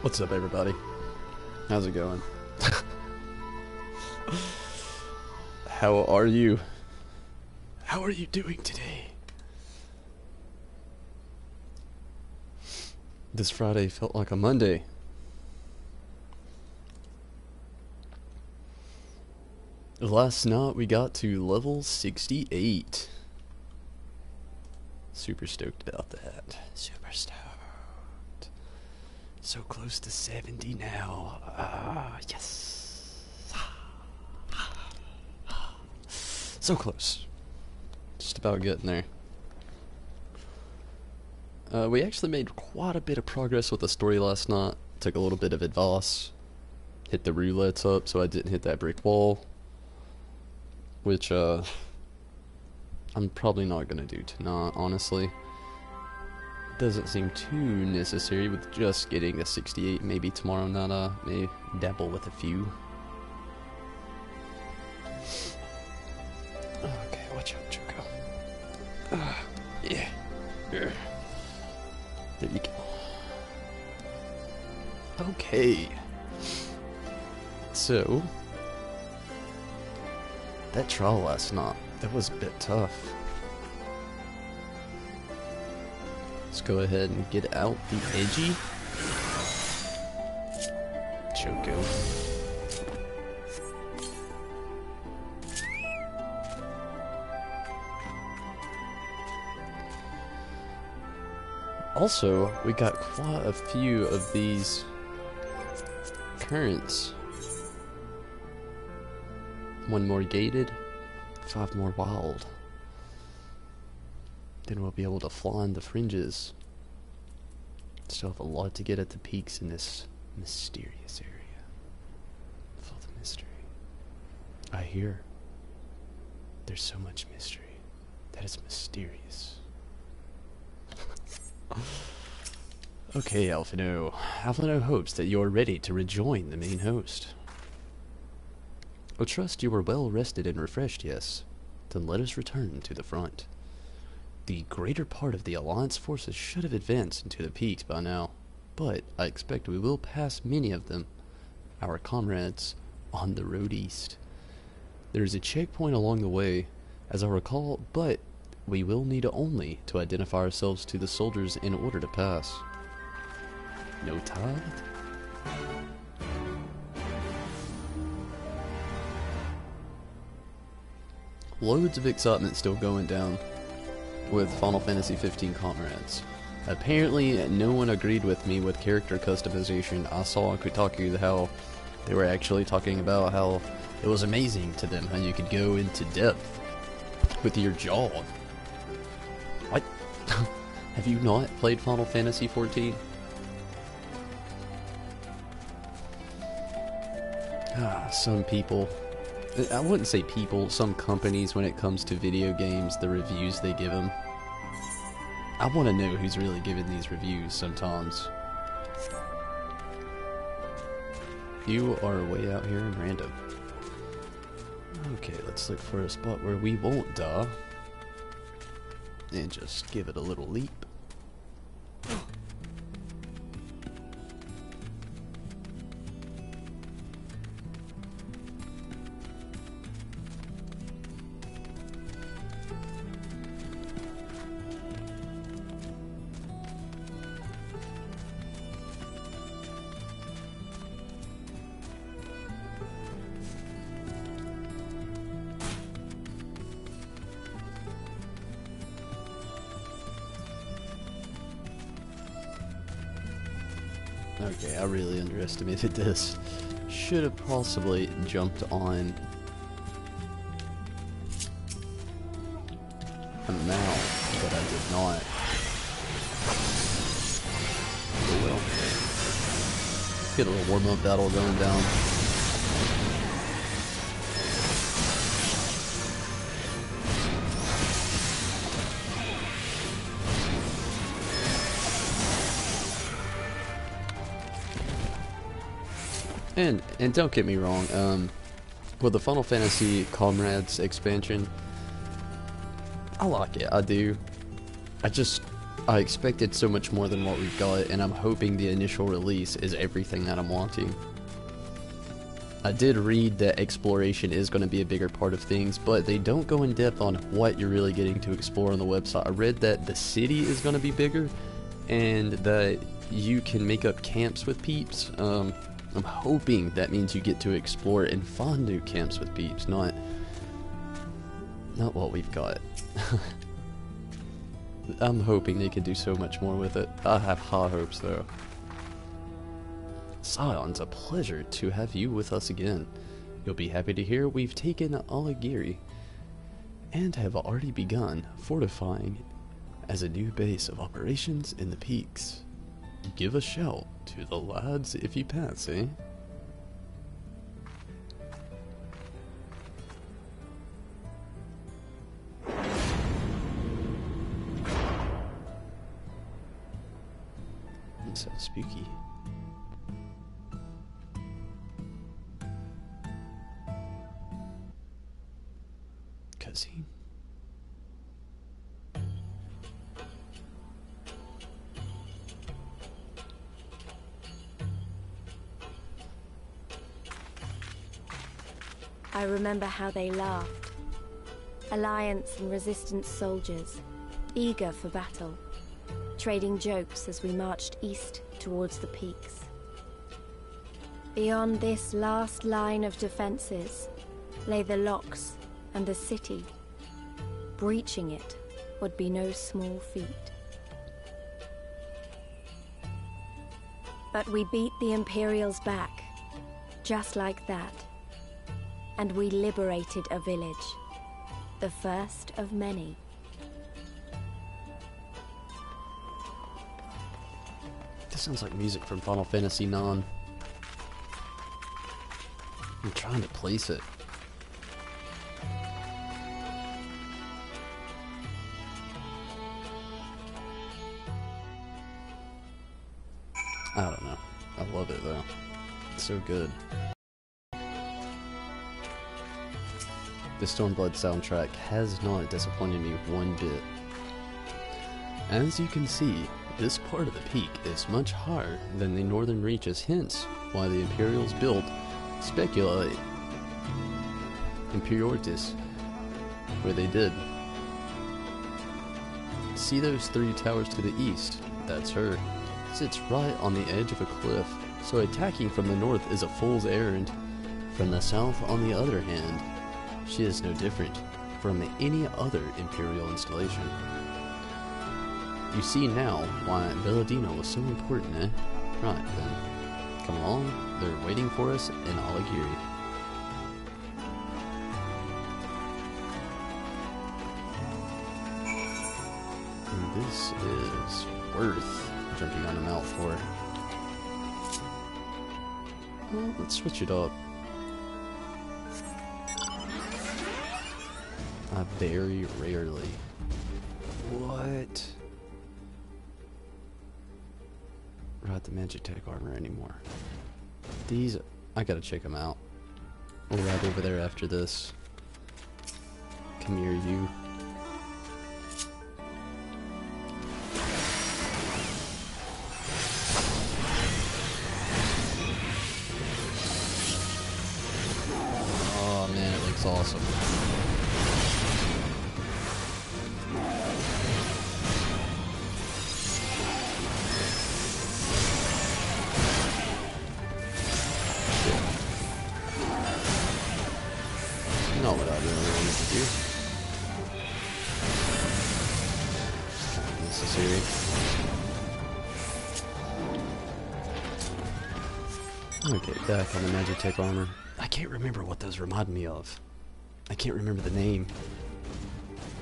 What's up, everybody? How's it going? How are you? How are you doing today? This Friday felt like a Monday. Last night we got to level 68. Super stoked about that. Super stoked. So close to 70 now. Yes. So close. Just about getting there. We actually made quite a bit of progress with the story last night. Took a little bit of advice. Hit the roulettes up so I didn't hit that brick wall. Which, I'm probably not gonna do tonight, honestly. Doesn't seem too necessary with just getting a 68. Maybe tomorrow night I may dabble with a few. Okay, watch out, Choco. Yeah. There you go. Okay. So, that trial last night, that was a bit tough. Let's go ahead and get out the edgy. Choco. Also, we got quite a few of these currents. 1 more gated, 5 more wild. Then we'll be able to fly in the fringes. Still have a lot to get at the peaks in this mysterious area. Full of mystery. I hear there's so much mystery that it's mysterious. Okay, Alphino. Alphino hopes that you're ready to rejoin the main host. I trust you are well rested and refreshed, yes? Then let us return to the front. The greater part of the Alliance forces should have advanced into the peaks by now, but I expect we will pass many of them, our comrades, on the road east. There is a checkpoint along the way, as I recall, but we will need only to identify ourselves to the soldiers in order to pass. No tide? Loads of excitement still going down with Final Fantasy XV comrades. Apparently, no one agreed with me with character customization. I saw on Kotaku how they were actually talking about how it was amazing to them how you could go into depth with your jaw. What? Have you not played Final Fantasy XIV? Some people, I wouldn't say people, some companies, when it comes to video games, the reviews they give them, I want to know who's really giving these reviews sometimes. You are way out here in random. Okay, let's look for a spot where we won't die. And just give it a little leap. Okay, I really underestimated this. Should have possibly jumped on a mount, but I did not. Oh well. Get a little warm-up battle going down. And don't get me wrong, with the Final Fantasy Comrades expansion, I like it, I do. I just I expected so much more than what we've got, and I'm hoping the initial release is everything that I'm wanting. I did read that exploration is going to be a bigger part of things, but they don't go in depth on what you're really getting to explore on the website. I read that the city is going to be bigger, and that you can make up camps with peeps. I'm hoping that means you get to explore and find new camps with peeps, not what we've got. I'm hoping they can do so much more with it. I have high hopes though. Scion, it's a pleasure to have you with us again. You'll be happy to hear we've taken Aligiri and have already begun fortifying as a new base of operations in the peaks. Give a shout to the lads if you pass, eh? That sounds spooky. Cutscene. I remember how they laughed. Alliance and Resistance soldiers, eager for battle, trading jokes as we marched east towards the peaks. Beyond this last line of defenses lay the locks and the city. Breaching it would be no small feat. But we beat the Imperials back, just like that. And we liberated a village, the first of many. This sounds like music from Final Fantasy IX. I'm trying to place it. I don't know. I love it though. It's so good. The Stormblood soundtrack has not disappointed me one bit. As you can see, this part of the peak is much higher than the northern reaches, hence why the Imperials built Specula Imperiortis where they did. See those three towers to the east? That's her. Sits right on the edge of a cliff, so attacking from the north is a fool's errand. From the south, on the other hand, she is no different from any other Imperial installation. You see now why Belladino was so important, eh? Right, then. Come along, they're waiting for us in Aligiri. And this is worth jumping on a mount for. Well, let's switch it up. Very rarely. What? Ride the magic tech armor anymore. These, I gotta check them out. We'll ride over there after this. Come here, you. Oh man, it looks awesome. Not what I really wanted to do. It's kind of necessary. Okay, back on the Magitech armor. I can't remember what those remind me of. I can't remember the name.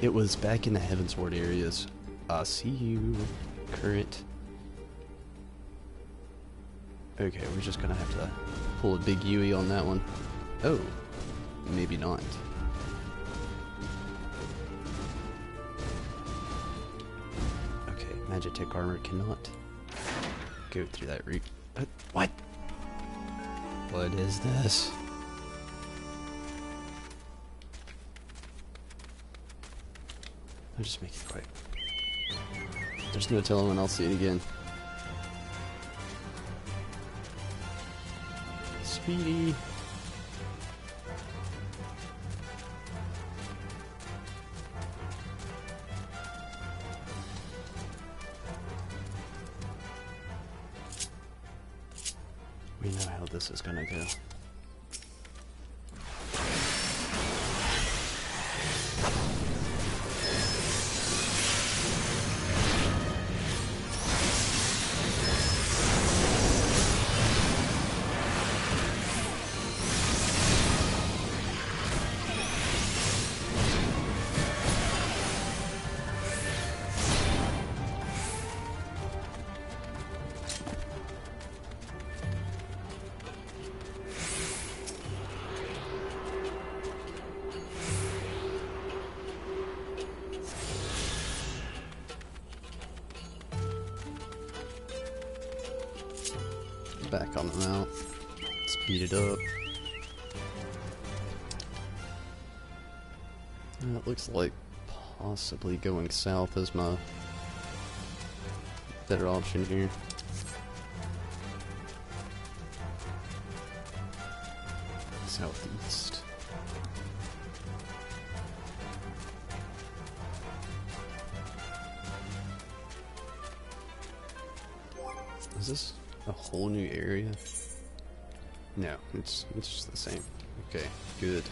It was back in the Heavensward areas. I see you. Current. Okay, we're just gonna have to pull a big Yui on that one. Oh. Maybe not. Okay, Magitech armor cannot go through that route. What? What is this? I'll just make it quick. There's no telling when I'll see it again. Speedy. We know how this is gonna go. Back on the mount. Speed it up. It looks like possibly going south is my better option here. Southeast. Is this a whole new area? No, it's just the same. Okay, good.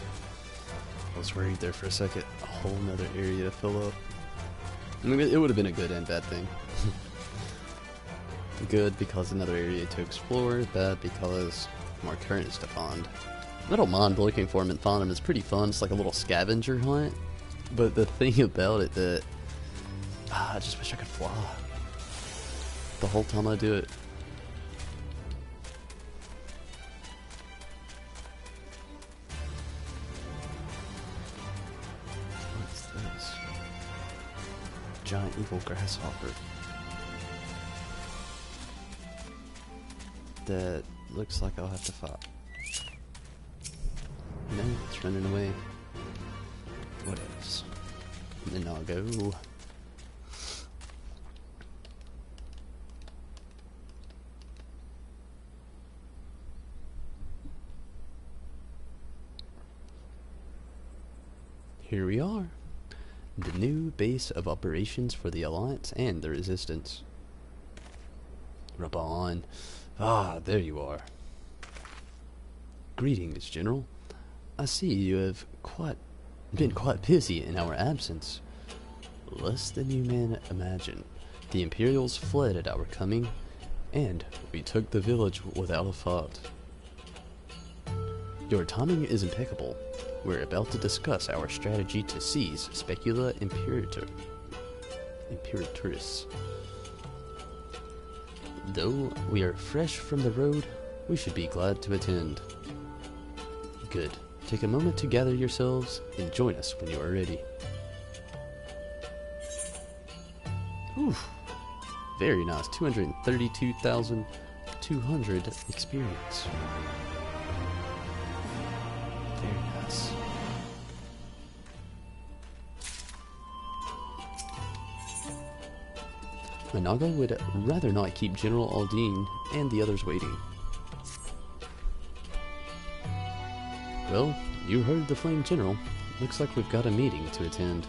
I was worried there for a second. A whole nother area to fill up. I mean, it would have been a good and bad thing. Good because another area to explore. Bad because more currents to find. I don't mind looking for them and finding them. It's pretty fun. It's like a little scavenger hunt. But the thing about it that I just wish I could fly the whole time I do it. Giant evil grasshopper that looks like I'll have to fight. No, it's running away. What else? And then I'll go. Here we are. The new base of operations for the Alliance and the Resistance. Rub on. Ah, there you are. Greetings, General. I see you have been quite busy in our absence. Less than you may imagine. The Imperials fled at our coming, and we took the village without a fight. Your timing is impeccable. We're about to discuss our strategy to seize Specula Imperatrice. Though we are fresh from the road, we should be glad to attend. Good. Take a moment to gather yourselves and join us when you are ready. Whew. Very nice. 232,200 experience. Very nice. Naga would rather not keep General Aldine and the others waiting. Well, you heard the Flame General. Looks like we've got a meeting to attend.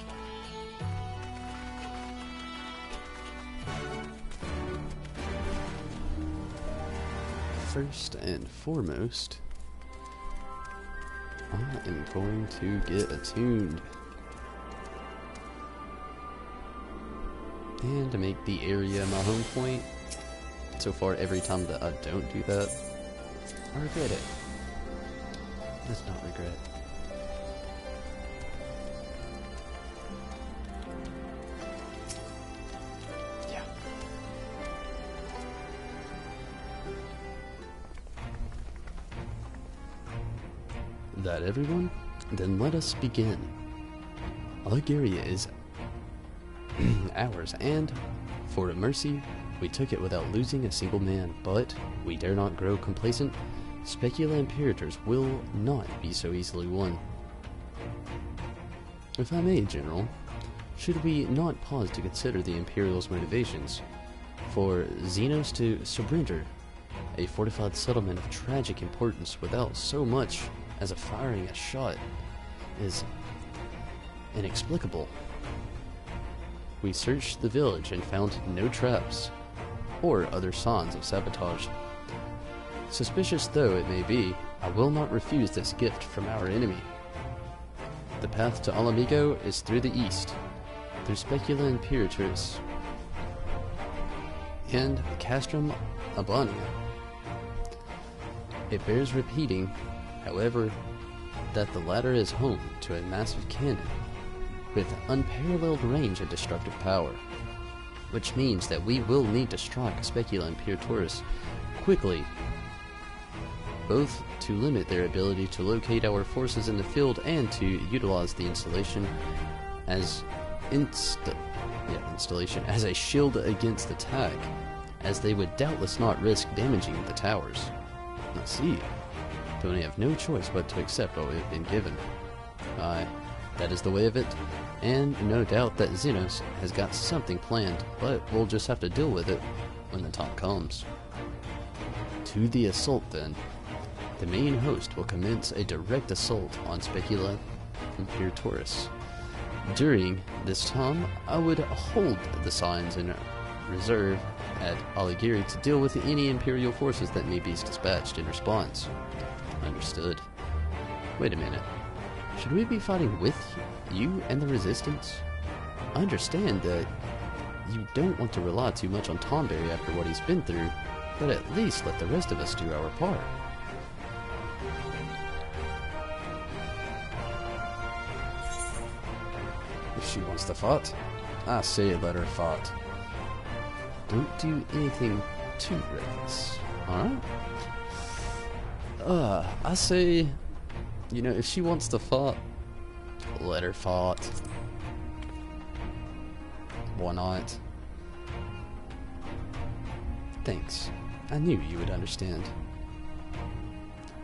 First and foremost, I am going to get attuned. And to make the area my home point. So far, every time that I don't do that, I regret it. Let's not regret. Yeah. That everyone? Then let us begin. Algeria is ours, and for a mercy, we took it without losing a single man, but we dare not grow complacent. Specula Imperators will not be so easily won. If I may, General, should we not pause to consider the Imperial's motivations for Xenos to surrender a fortified settlement of tragic importance without so much as firing a shot is inexplicable. We searched the village and found no traps or other signs of sabotage. Suspicious though it may be, I will not refuse this gift from our enemy. The path to Alamigo is through the east, through Specula and Piratus, and Castrum Abania. It bears repeating, however, that the latter is home to a massive cannon with unparalleled range and destructive power, which means that we will need to strike Specula and Piratus quickly, both to limit their ability to locate our forces in the field and to utilize the installation as installation as a shield against attack, as they would doubtless not risk damaging the towers. I see. But we have no choice but to accept what we have been given. Aye, that is the way of it, and no doubt that Xenos has got something planned, but we'll just have to deal with it when the time comes. To the assault then. The main host will commence a direct assault on Specula and Piratus. During this time, I would hold the signs in reserve at Aligiri to deal with any Imperial forces that may be dispatched in response. Understood. Wait a minute. Should we be fighting with you and the Resistance? I understand that you don't want to rely too much on Tonberry after what he's been through, but at least let the rest of us do our part. If she wants to fight, I say let her fight. Don't do anything too reckless, alright? I say, you know, if she wants to fight, let her fight. Why not? Thanks. I knew you would understand.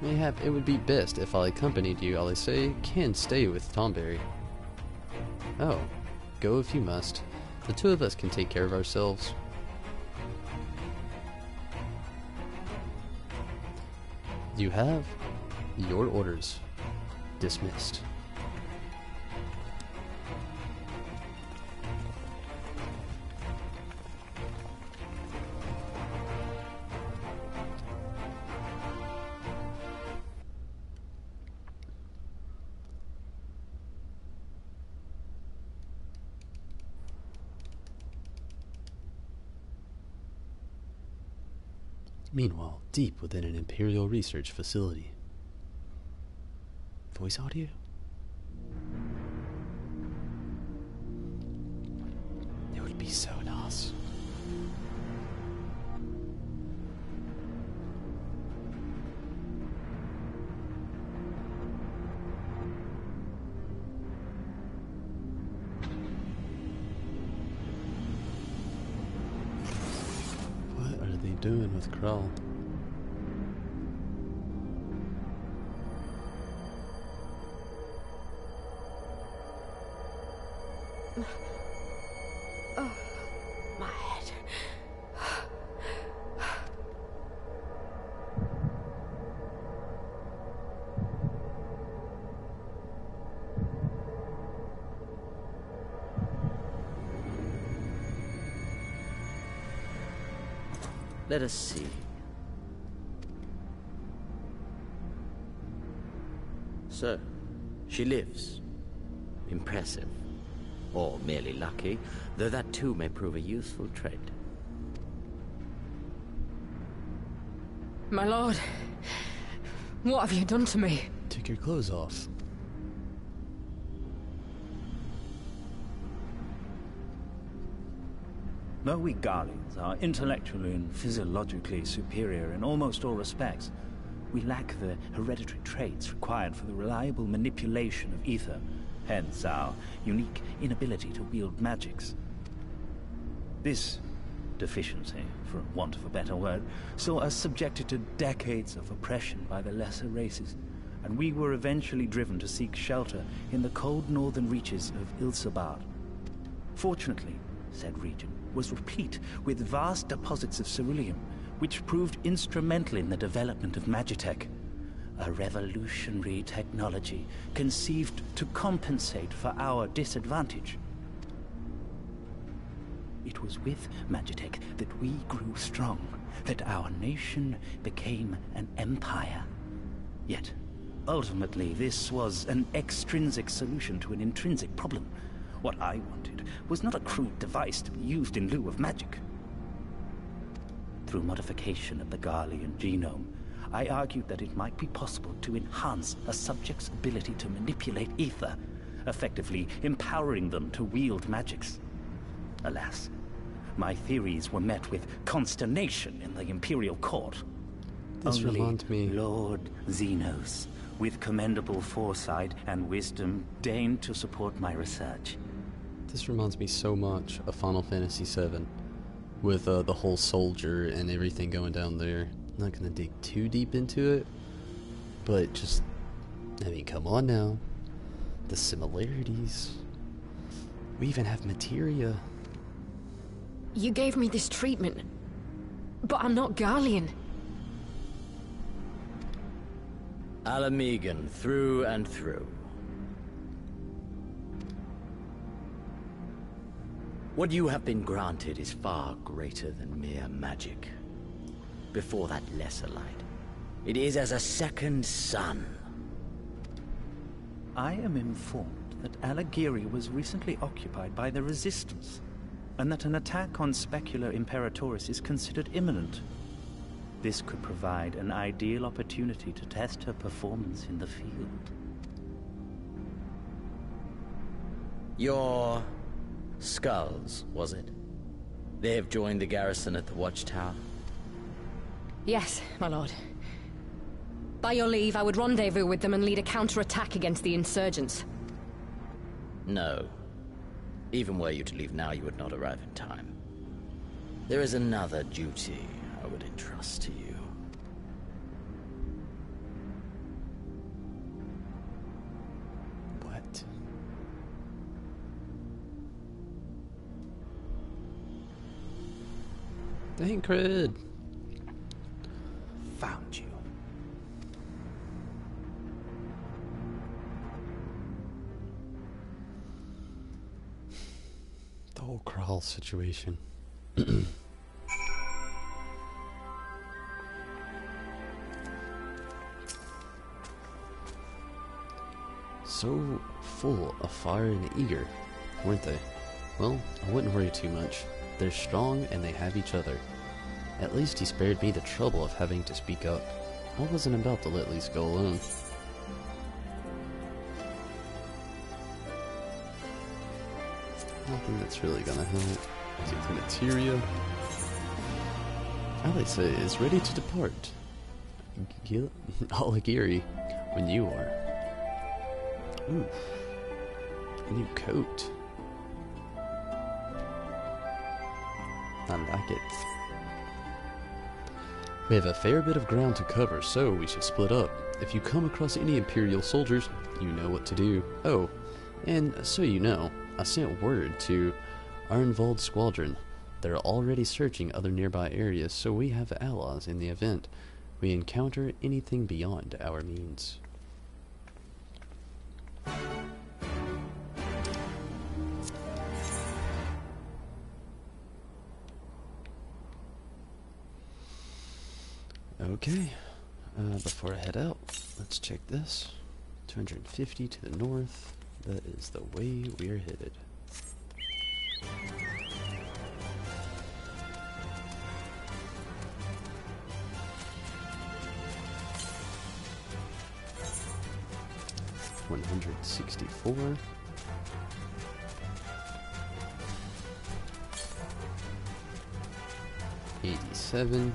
Mayhap it would be best if I accompanied you. I say, can stay with Tonberry. Oh, go if you must. The two of us can take care of ourselves. You have your orders. Dismissed. Meanwhile, deep within an Imperial research facility. Voice audio? It would be so nice. What are they doing with Krell? Oh, my head. Let us see. So, she lives. Impressive. Or merely lucky, though that too may prove a useful trait. My lord, what have you done to me? Take your clothes off. Though we Guardians are intellectually and physiologically superior in almost all respects, we lack the hereditary traits required for the reliable manipulation of ether, hence our unique inability to wield magics. This deficiency, for want of a better word, saw us subjected to decades of oppression by the lesser races, and we were eventually driven to seek shelter in the cold northern reaches of Ilsabard. Fortunately, said region was replete with vast deposits of ceruleum, which proved instrumental in the development of Magitech, a revolutionary technology conceived to compensate for our disadvantage. It was with Magitech that we grew strong, that our nation became an empire. Yet, ultimately, this was an extrinsic solution to an intrinsic problem. What I wanted was not a crude device to be used in lieu of magic. Through modification of the Garlean genome, I argued that it might be possible to enhance a subject's ability to manipulate ether, effectively empowering them to wield magics. Alas, my theories were met with consternation in the Imperial Court. This Only reminds me... Lord Xenos, with commendable foresight and wisdom, deigned to support my research. This reminds me so much of Final Fantasy VII, with the whole soldier and everything going down there. I'm not gonna dig too deep into it, but just, I mean, come on now. The similarities. We even have materia. You gave me this treatment, but I'm not Garlean. Alamegan, through and through. What you have been granted is far greater than mere magic. Before that lesser light, it is as a second sun. I am informed that Alagiri was recently occupied by the Resistance, and that an attack on Specular Imperatoris is considered imminent. This could provide an ideal opportunity to test her performance in the field. Your skulls, was it? They have joined the garrison at the watchtower? Yes, my lord. By your leave, I would rendezvous with them and lead a counterattack against the insurgents. No. Even were you to leave now, you would not arrive in time. There is another duty I would entrust to you. What? Dang cred. Found you. The whole crawl situation. So full of fire and eager, weren't they? Well, I wouldn't worry too much. They're strong and they have each other. At least he spared me the trouble of having to speak up. I wasn't about to let Lise go alone. Nothing that's really gonna help. Take the materia. Alexa is ready to depart. Alagiri, when you are. Ooh. A new coat. I like it. We have a fair bit of ground to cover, so we should split up. If you come across any Imperial soldiers, you know what to do. Oh, and so you know, I sent word to Arnvold's squadron. They're already searching other nearby areas, so we have allies in the event we encounter anything beyond our means. Okay, before I head out, let's check this. 250 to the north. That is the way we're headed. $164. $87.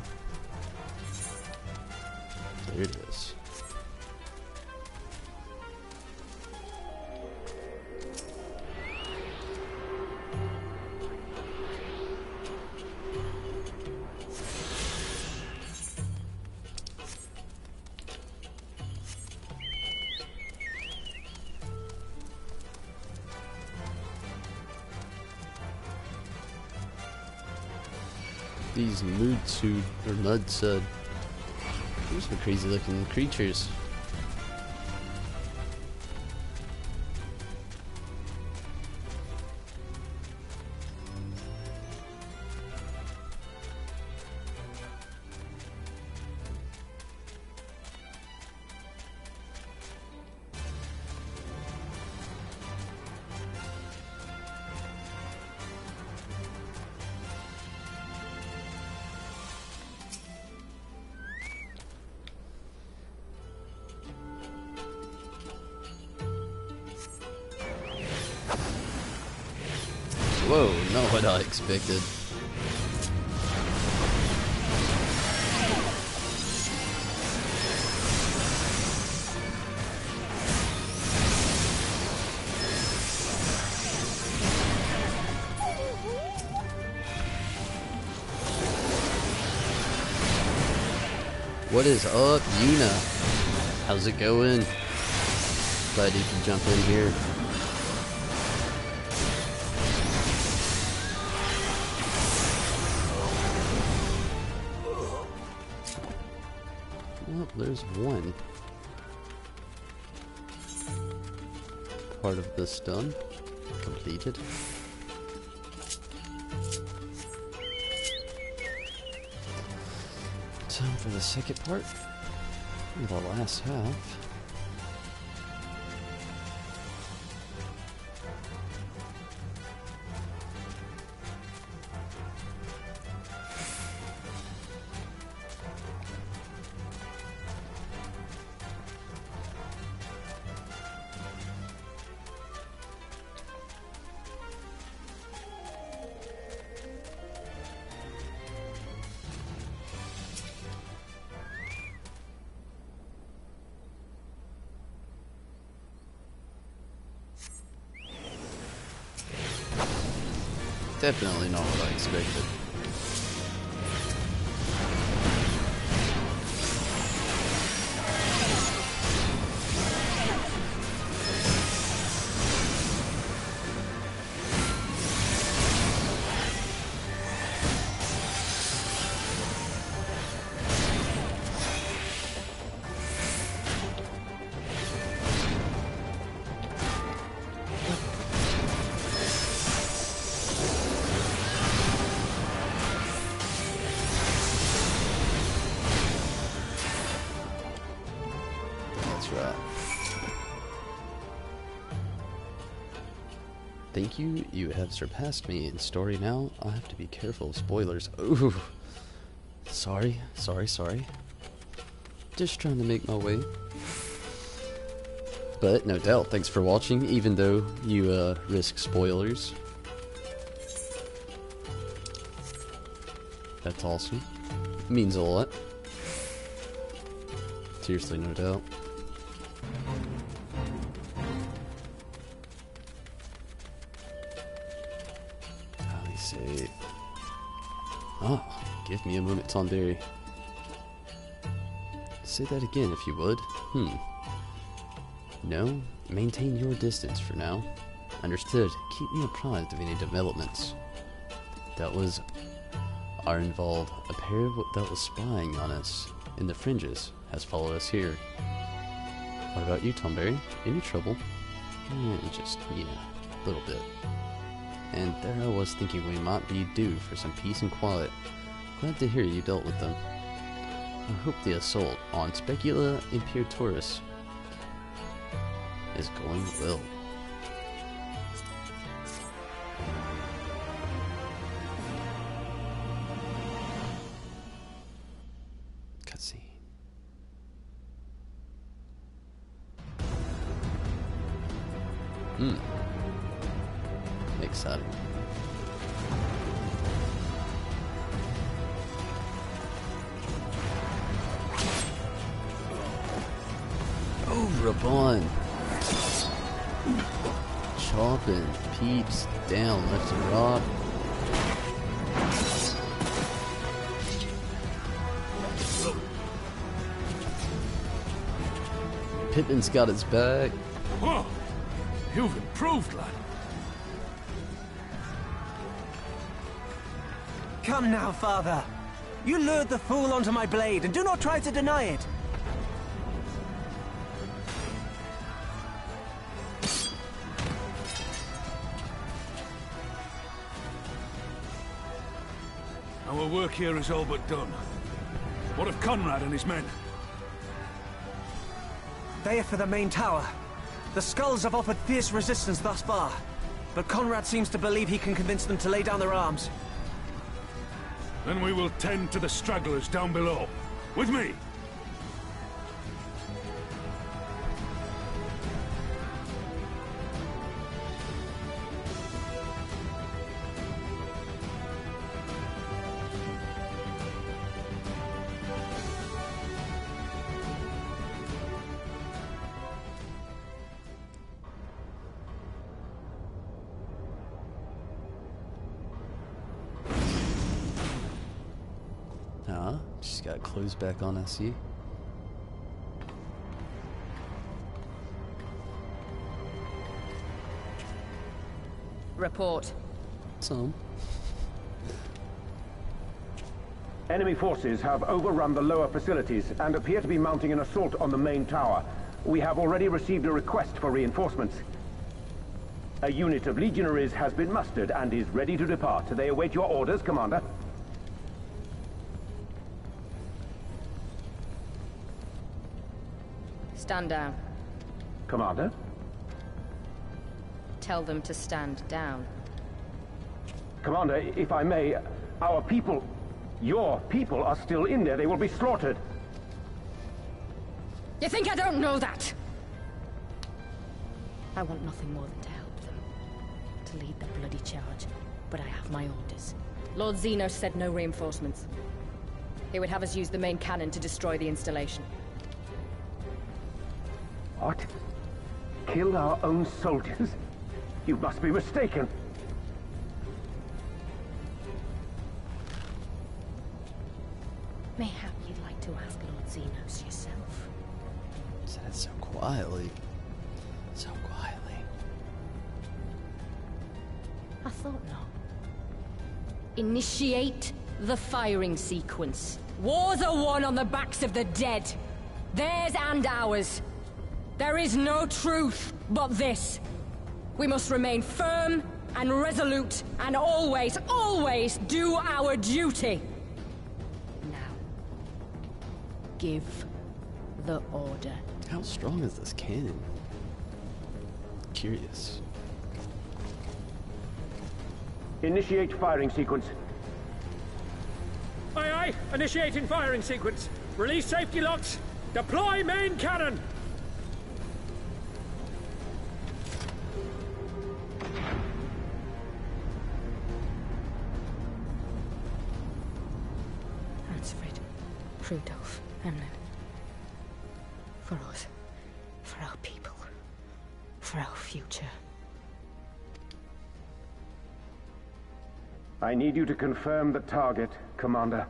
There it is. these Mudsud or Mudsud. These are crazy looking creatures. Whoa, not what I expected. What is up, Yuna? How's it going? Glad you can jump in here. Well, there's one part of this done, completed. Time for the second part, the last half. Definitely not what I expected. Thank you, you have surpassed me in story now. I'll have to be careful of spoilers. Ooh. Sorry. Just trying to make my way. But no doubt, thanks for watching, even though you risk spoilers. That's awesome. Means a lot. Seriously, no doubt. Oh, give me a moment, Tonberry. Say that again, if you would. No, maintain your distance for now. Understood. Keep me apprised of any developments. That was our involved. A pair that was spying on us in the fringes has followed us here. What about you, Tonberry? Any trouble? Just, a little bit. And there I was thinking we might be due for some peace and quiet. Glad to hear you dealt with them. I hope the assault on Specula Imperatorus is going well. Cutscene. Exciting. Oh, Rabon. Chopping peeps down left and right. Pippin's got his back. Whoa! You've improved, lad. Come now, father. You lured the fool onto my blade, and do not try to deny it. Our work here is all but done. What of Conrad and his men? They are for the main tower. The skulls have offered fierce resistance thus far, but Conrad seems to believe he can convince them to lay down their arms. Then we will tend to the stragglers down below. With me! Just got clothes back on, I see. Report. Some. Enemy forces have overrun the lower facilities and appear to be mounting an assault on the main tower. We have already received a request for reinforcements. A unit of legionaries has been mustered and is ready to depart. They await your orders, Commander. Stand down. Commander? Tell them to stand down. Commander, if I may, our people, your people are still in there. They will be slaughtered. You think I don't know that? I want nothing more than to help them. To lead the bloody charge. But I have my orders. Lord Zeno said no reinforcements. He would have us use the main cannon to destroy the installation. What? Kill our own soldiers? You must be mistaken. Mayhap you'd like to ask Lord Zenos yourself. Said it so quietly. So quietly. I thought not. Initiate the firing sequence. Wars are won on the backs of the dead. Theirs and ours. There is no truth but this. We must remain firm and resolute and always, always do our duty. Now, give the order. How strong is this cannon? Curious. Initiate firing sequence. Aye, aye. Initiating firing sequence. Release safety locks. Deploy main cannon. Rudolph, Emlyn. For us. For our people. For our future. I need you to confirm the target, Commander.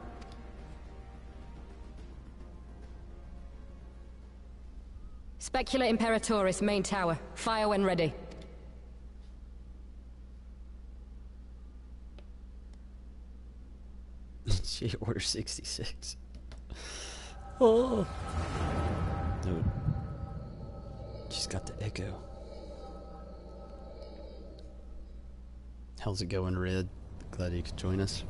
Specula Imperatoris, main tower. Fire when ready. She order 66. Oh. No. She's got the echo. How's it going, Red? Glad you could join us.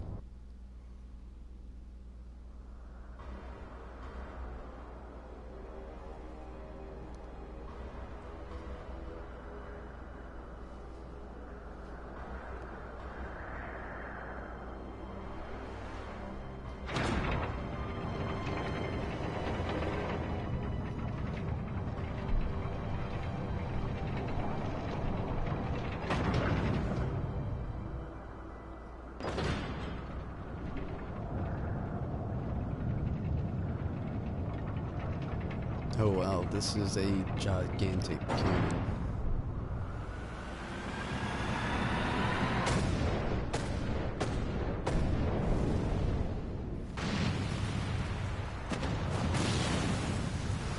Oh wow, this is a gigantic cannon.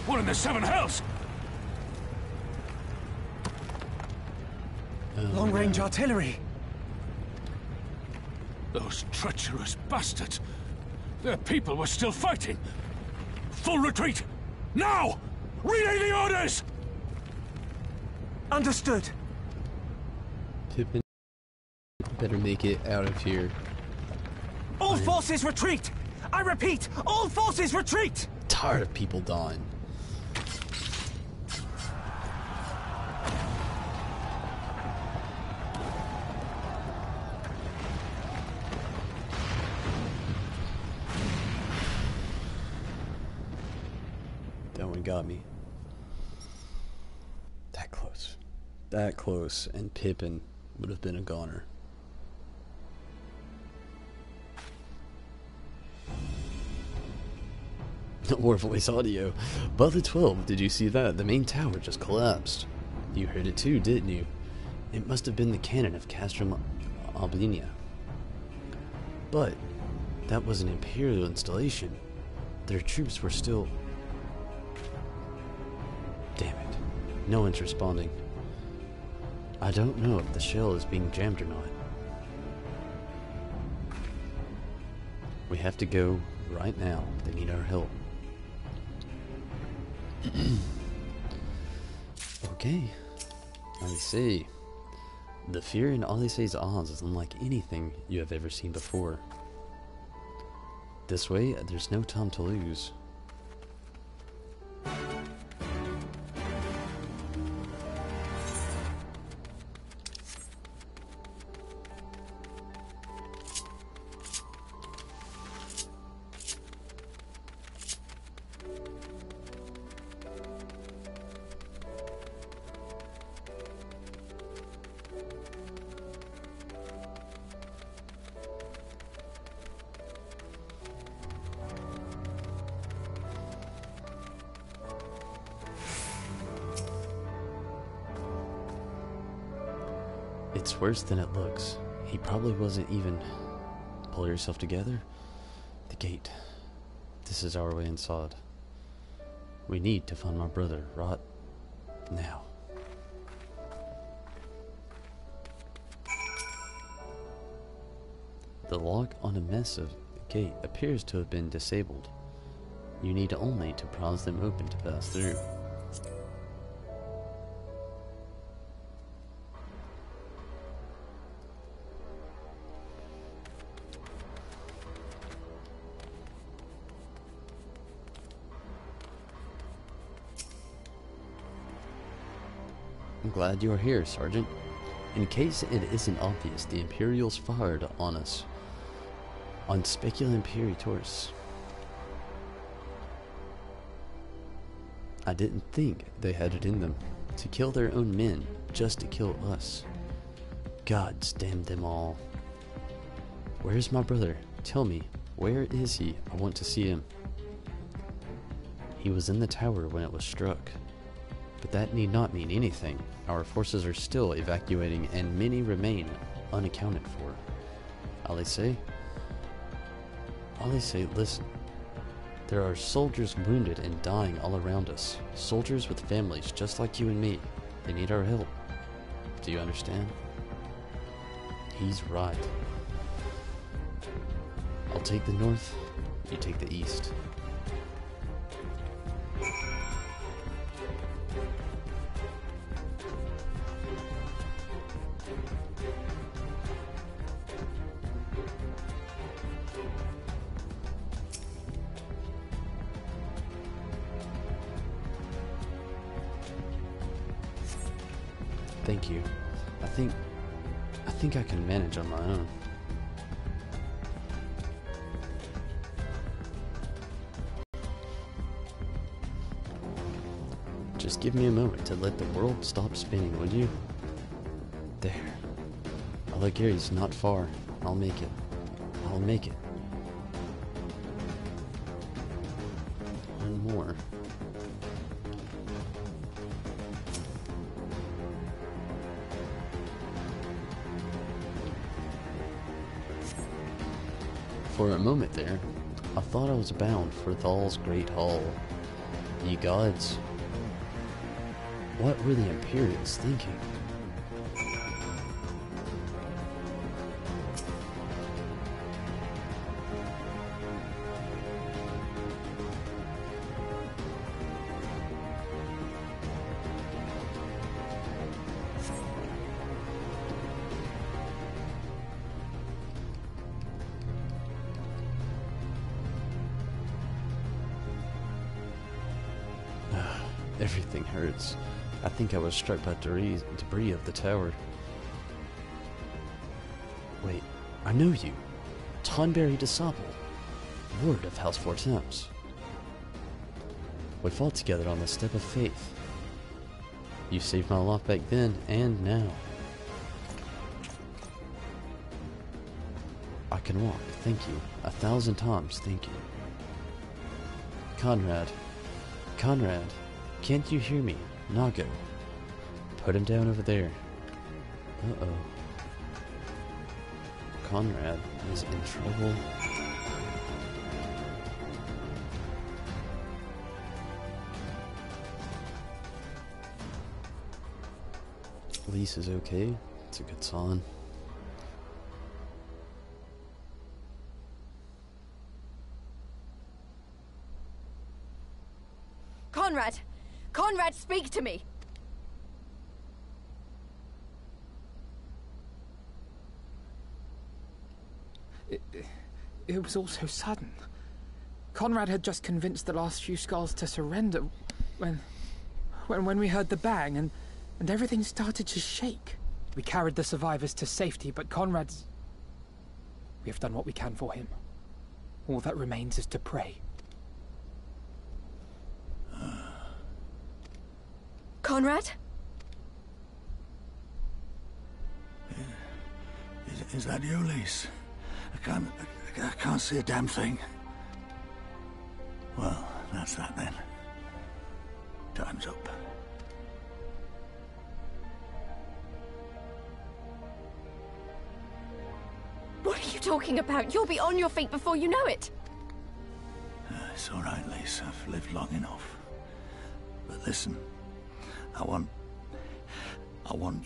What in the seven hells? Long-range artillery. Those treacherous bastards! Their people were still fighting! Full retreat! Now! Relay the orders! Understood. Pippin better make it out of here. All forces retreat! I repeat, all forces retreat! Tired of people dying. That one got me. That close. That close, and Pippin would have been a goner. Or voice audio. Above the 12, did you see that? The main tower just collapsed. You heard it too, didn't you? It must have been the cannon of Castrum Albania. But that was an Imperial installation. Their troops were still... Damn it. No one's responding. I don't know if the shell is being jammed or not. We have to go right now. They need our help. Okay. I see. The fear in Odyssey's odds is unlike anything you have ever seen before. This way, there's no time to lose. It's worse than it looks. He probably wasn't even... Pull yourself together? The gate. This is our way inside. We need to find my brother, right now. The lock on a massive gate appears to have been disabled. You need only to prise them open to pass through. I'm glad you are here, Sergeant. In case it isn't obvious, the Imperials fired on us. On Specula Imperator's. I didn't think they had it in them. To kill their own men, just to kill us. Gods damn them all. Where's my brother? Tell me, where is he? I want to see him. He was in the tower when it was struck. But that need not mean anything. Our forces are still evacuating and many remain unaccounted for. Alice, listen. There are soldiers wounded and dying all around us. Soldiers with families just like you and me. They need our help. Do you understand? He's right. I'll take the north, you take the east. Thank you. I think I can manage on my own. Just give me a moment to let the world stop spinning, would you? There. Alagiri's not far. I'll make it. I'll make it. One more. For a moment there, I thought I was bound for Thal's Great Hall. Ye gods, what were the Imperials thinking? Everything hurts. I think I was struck by debris of the tower. Wait, I know you. Tonberry DeSable, ward of House Four Temps. We fought together on the Step of Faith. You saved my life back then and now. I can walk, thank you. 1,000 times, thank you. Conrad, can't you hear me? Nago, put him down over there. Uh-oh. Conrad is in trouble. Lise is okay. It's a good sign. Conrad! Conrad, speak to me! It was all so sudden. Conrad had just convinced the last few skulls to surrender when we heard the bang and everything started to shake. We carried the survivors to safety, but Conrad's... We have done what we can for him. All that remains is to pray. Conrad? Is that you, Lise? I can't see a damn thing. Well, that's that then. Time's up. What are you talking about? You'll be on your feet before you know it. It's all right, Lise. I've lived long enough. But listen, I want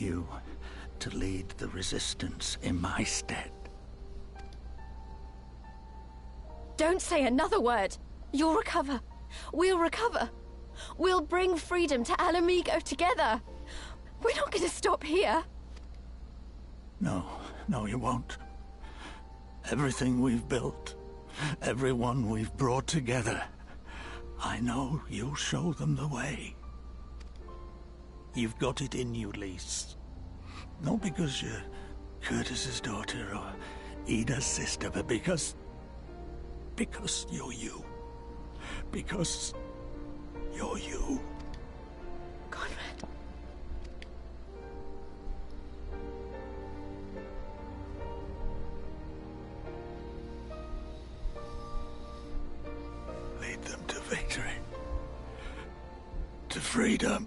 you to lead the resistance in my stead. Don't say another word. You'll recover. We'll recover. We'll bring freedom to Alamigo together. We're not going to stop here. No, you won't. Everything we've built, everyone we've brought together, I know you'll show them the way. You've got it in you, Lise. Not because you're Curtis's daughter or Ida's sister, but because you're you. Because you're you. Conrad. Lead them to victory. To freedom.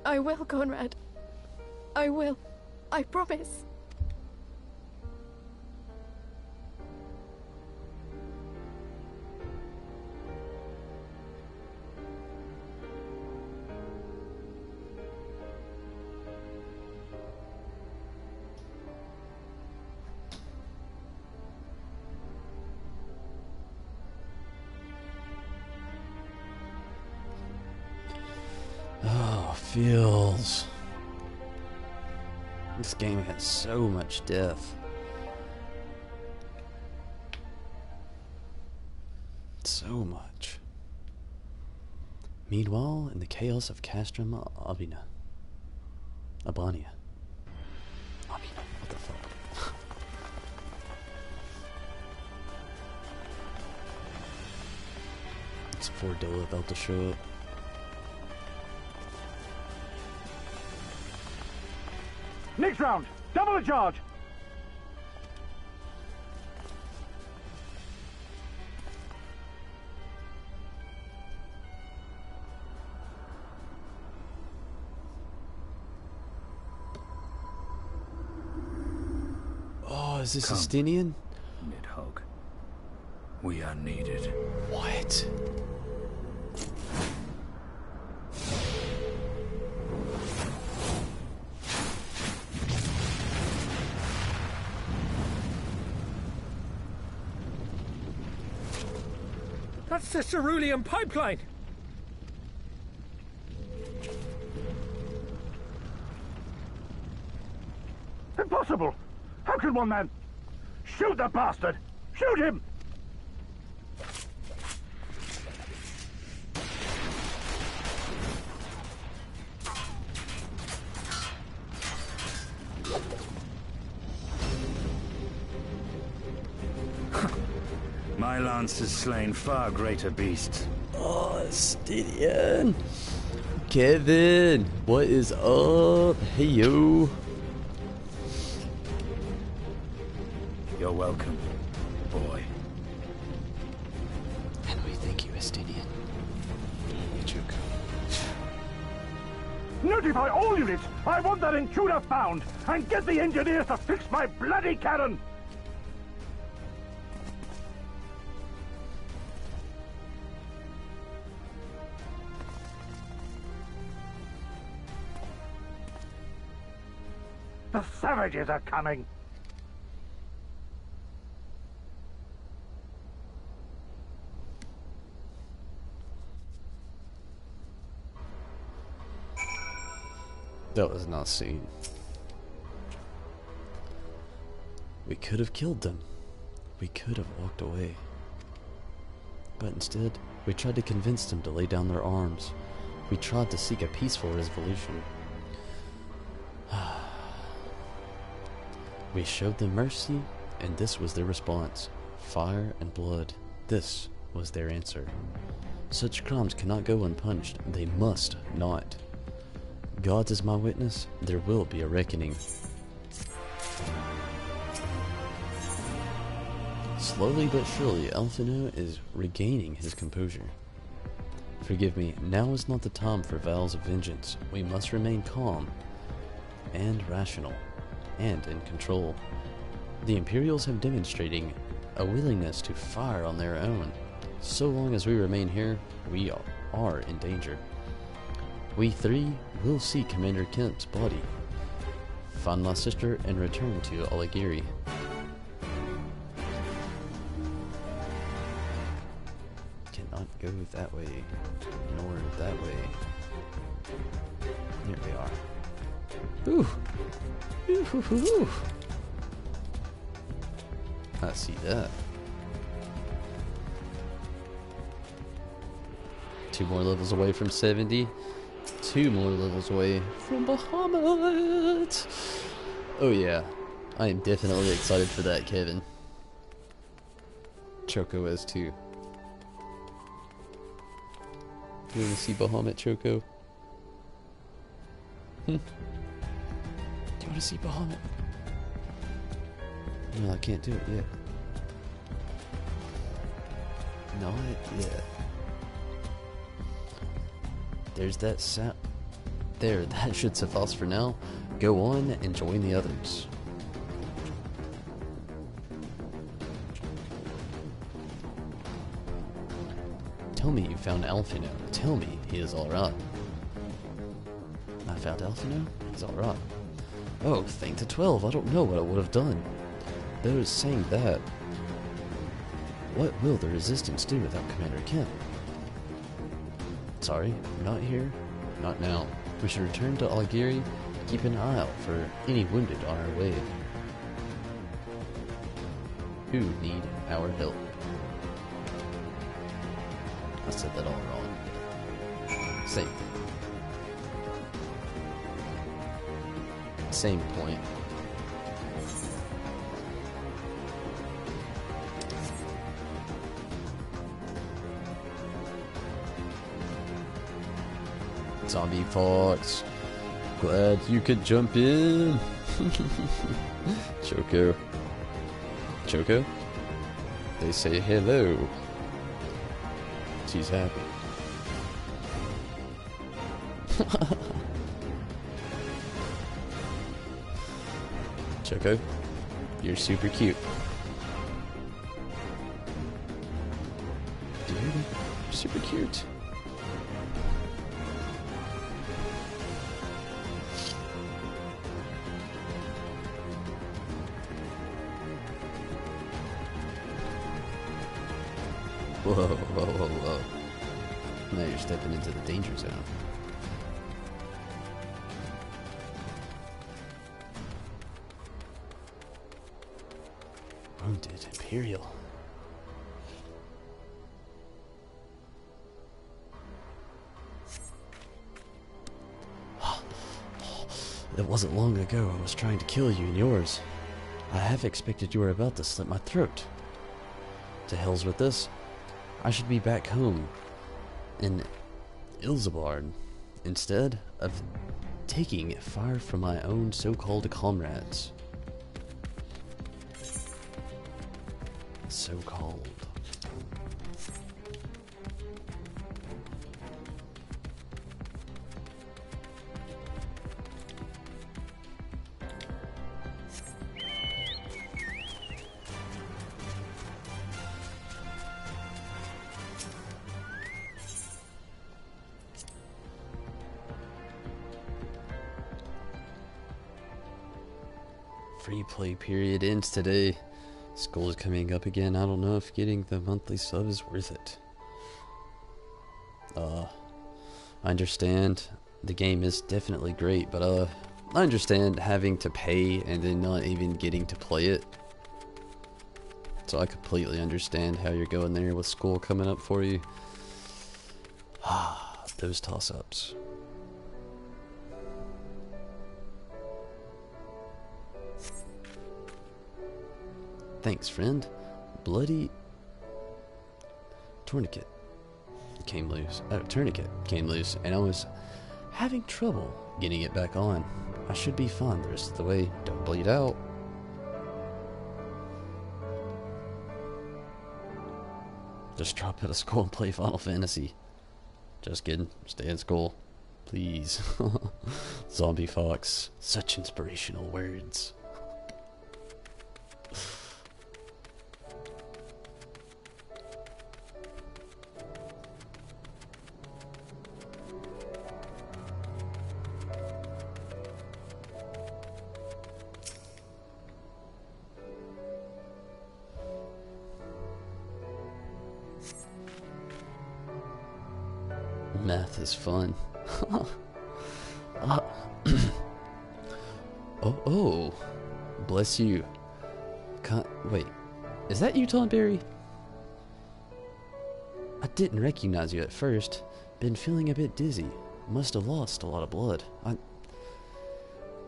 I will, Conrad. I will. I promise. Oh, feels. This game has so much death. So much. Meanwhile, in the chaos of Castrum Albania. What the fuck? It's before Dola about to show up. Next round, double the charge. Oh, is this Estinian? Nidhogg. We are needed. What? That's the cerulean pipeline! Impossible! How can one man... Shoot the bastard! Shoot him! My lance has slain far greater beasts. Oh, Stidian. Kevin, what is up? Hey, yo. You're welcome, boy. And we thank you, Estidian. Chuka. Notify all units! I want that intruder found! And get the engineers to fix my bloody cannon! The savages are coming! That was not seen. We could have killed them. We could have walked away. But instead, we tried to convince them to lay down their arms. We tried to seek a peaceful resolution. We showed them mercy, and this was their response. Fire and blood. This was their answer. Such crimes cannot go unpunished. They must not. God is my witness, there will be a reckoning. Slowly but surely, Alphino is regaining his composure. Forgive me, now is not the time for vows of vengeance. We must remain calm and rational and in control. The Imperials have demonstrated a willingness to fire on their own. So long as we remain here, we are in danger. We three will see Commander Kemp's body, find my sister, and return to Aligiri. Cannot go that way, nor that way. Here we are. Ooh! Ooh, hoo, hoo, hoo. I see that. 2 more levels away from 70. 2 more levels away from Bahamut. Oh yeah, I am definitely excited for that, Kevin. Choco is too. Do you want to see Bahamut, Choco? Do you want to see Bahamut? No, I can't do it yet. Not yet. There's that sound. There, that should suffice for now. Go on and join the others. Tell me you found Alphino. Tell me he is alright. I found Alphino? He's alright. Oh, thank the 12. I don't know what I would have done. Those saying that. What will the Resistance do without Commander Kemp? Sorry, not here. Not now. We should return to Aligiri. Keep an eye out for any wounded on our way. Who need our help? I said that all wrong. Same thing. Same point. Zombie Fox. Glad you could jump in. Choco. Choco? They say hello. She's happy. Choco, you're super cute. Dude, you're super cute. Whoa, whoa, whoa, whoa. Now you're stepping into the danger zone. Imperial. It wasn't long ago I was trying to kill you and yours. I half expected you were about to slit my throat. To hell's with this. I should be back home in Ilzabard instead of taking fire from my own so-called comrades. So-called. Free play period ends today. School is coming up again. I don't know if getting the monthly sub is worth it. I understand the game is definitely great, but I understand having to pay and then not even getting to play it. So I completely understand how you're going there with school coming up for you. Those toss-ups. Thanks, friend. Bloody tourniquet came loose. Oh, tourniquet came loose, and I was having trouble getting it back on. I should be fine the rest of the way. Don't bleed out. Just drop out of school and play Final Fantasy. Just kidding. Stay in school. Please. Zombie Fox. Such inspirational words. Math is fun. Oh, bless you. Wait, is that you, Tonberry? I didn't recognize you at first. Been feeling a bit dizzy. Must have lost a lot of blood.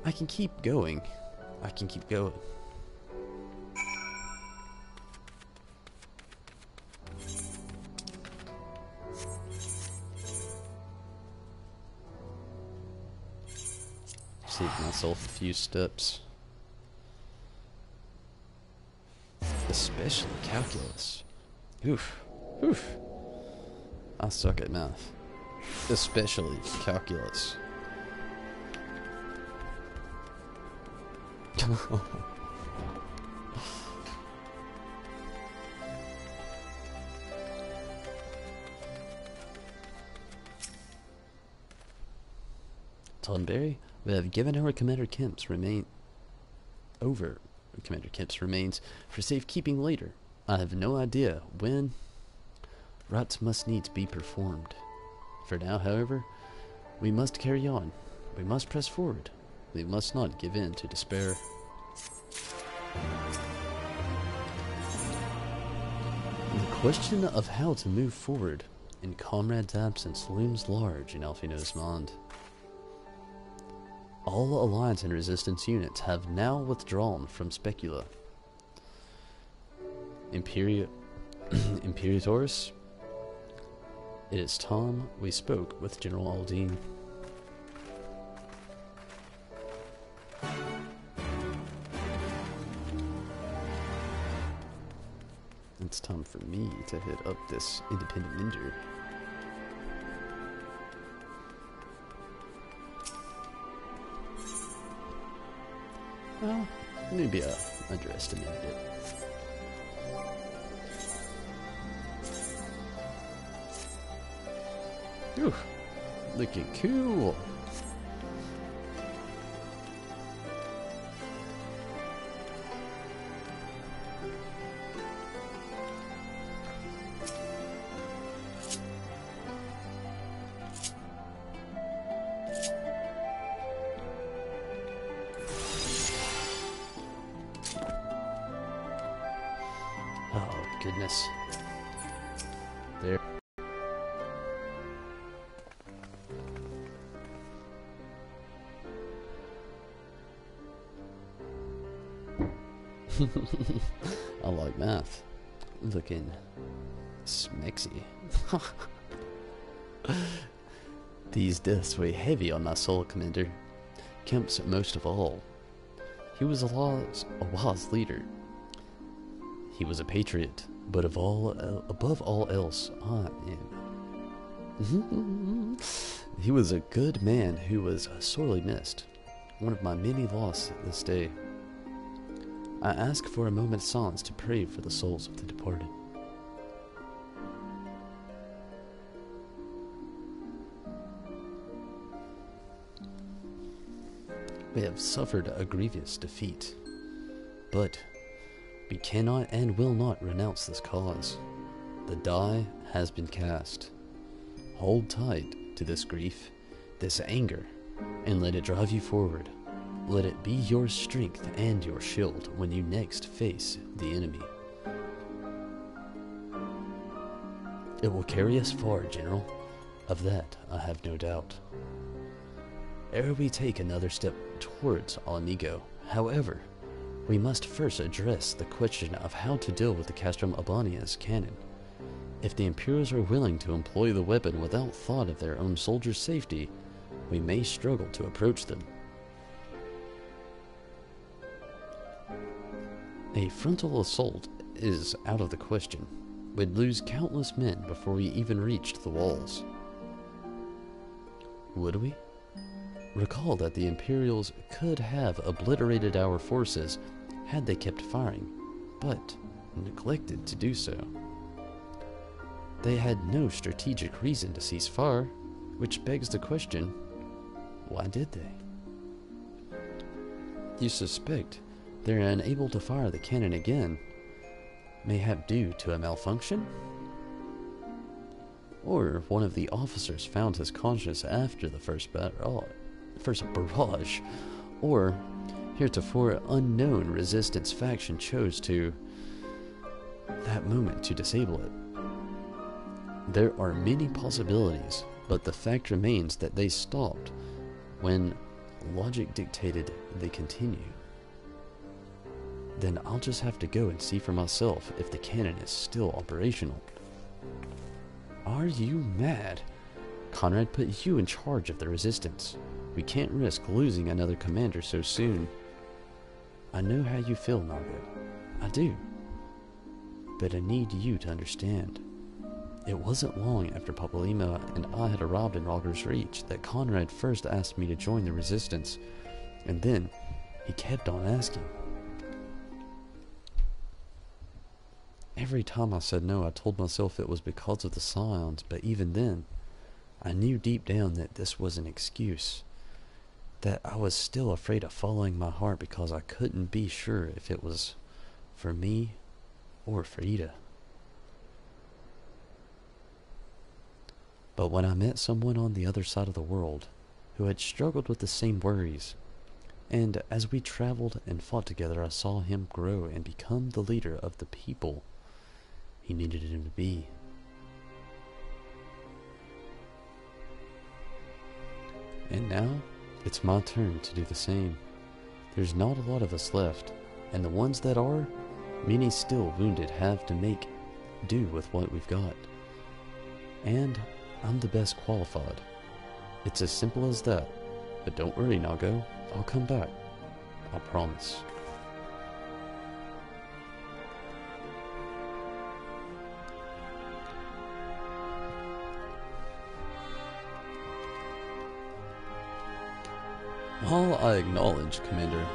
I can keep going. I can keep going. Save myself a few steps. Especially calculus. Oof. Oof. I suck at math. Especially calculus. Tonberry? We have given over Commander Kemp's remains for safekeeping later. I have no idea when rites must needs be performed. For now, however, we must carry on. We must press forward. We must not give in to despair. The question of how to move forward in Comrade's absence looms large in Alfino's mind. All Alliance and Resistance units have now withdrawn from Specula. Imperatorus, it is time we spoke with General Aldine. It's time for me to hit up this independent ninja. Well, maybe I underestimated it. Ooh, looking cool. goodness. There. I like math. Looking smexy. These deaths weigh heavy on my soul, Commander. Kemp's most of all. He was a wise leader. He was a patriot, but above all else, I am. He was a good man who was sorely missed. One of my many losses this day. I ask for a moment's silence to pray for the souls of the departed. We have suffered a grievous defeat, but we cannot and will not renounce this cause. The die has been cast. Hold tight to this grief, this anger, and let it drive you forward. Let it be your strength and your shield when you next face the enemy. It will carry us far, General. Of that I have no doubt. Ere we take another step towards Alnigo, however, we must first address the question of how to deal with the Castrum Albania's cannon. If the Imperials are willing to employ the weapon without thought of their own soldiers' safety, we may struggle to approach them. A frontal assault is out of the question. We'd lose countless men before we even reached the walls. Would we? Recall that the Imperials could have obliterated our forces had they kept firing, but neglected to do so. They had no strategic reason to cease fire, which begs the question, why did they? You suspect they're unable to fire the cannon again, mayhap due to a malfunction? Or one of the officers found his conscience after the first barrage, or heretofore unknown resistance faction chose to that moment to disable it. There are many possibilities, but the fact remains that they stopped when logic dictated they continue. Then I'll just have to go and see for myself if the cannon is still operational. Are you mad? Conrad put you in charge of the resistance. We can't risk losing another commander so soon. I know how you feel, Nago. I do. But I need you to understand. It wasn't long after Papalima and I had arrived in Rogger's Reach that Conrad first asked me to join the resistance, and then he kept on asking. Every time I said no, I told myself it was because of the Scions, but even then, I knew deep down that this was an excuse. That I was still afraid of following my heart because I couldn't be sure if it was for me or for Ida. But when I met someone on the other side of the world who had struggled with the same worries, and as we traveled and fought together, I saw him grow and become the leader of the people he needed him to be. And now, it's my turn to do the same. There's not a lot of us left, and the ones that are, many still wounded, have to make do with what we've got. And I'm the best qualified. It's as simple as that. But don't worry, Nago. I'll come back. I promise. While I acknowledge, Commander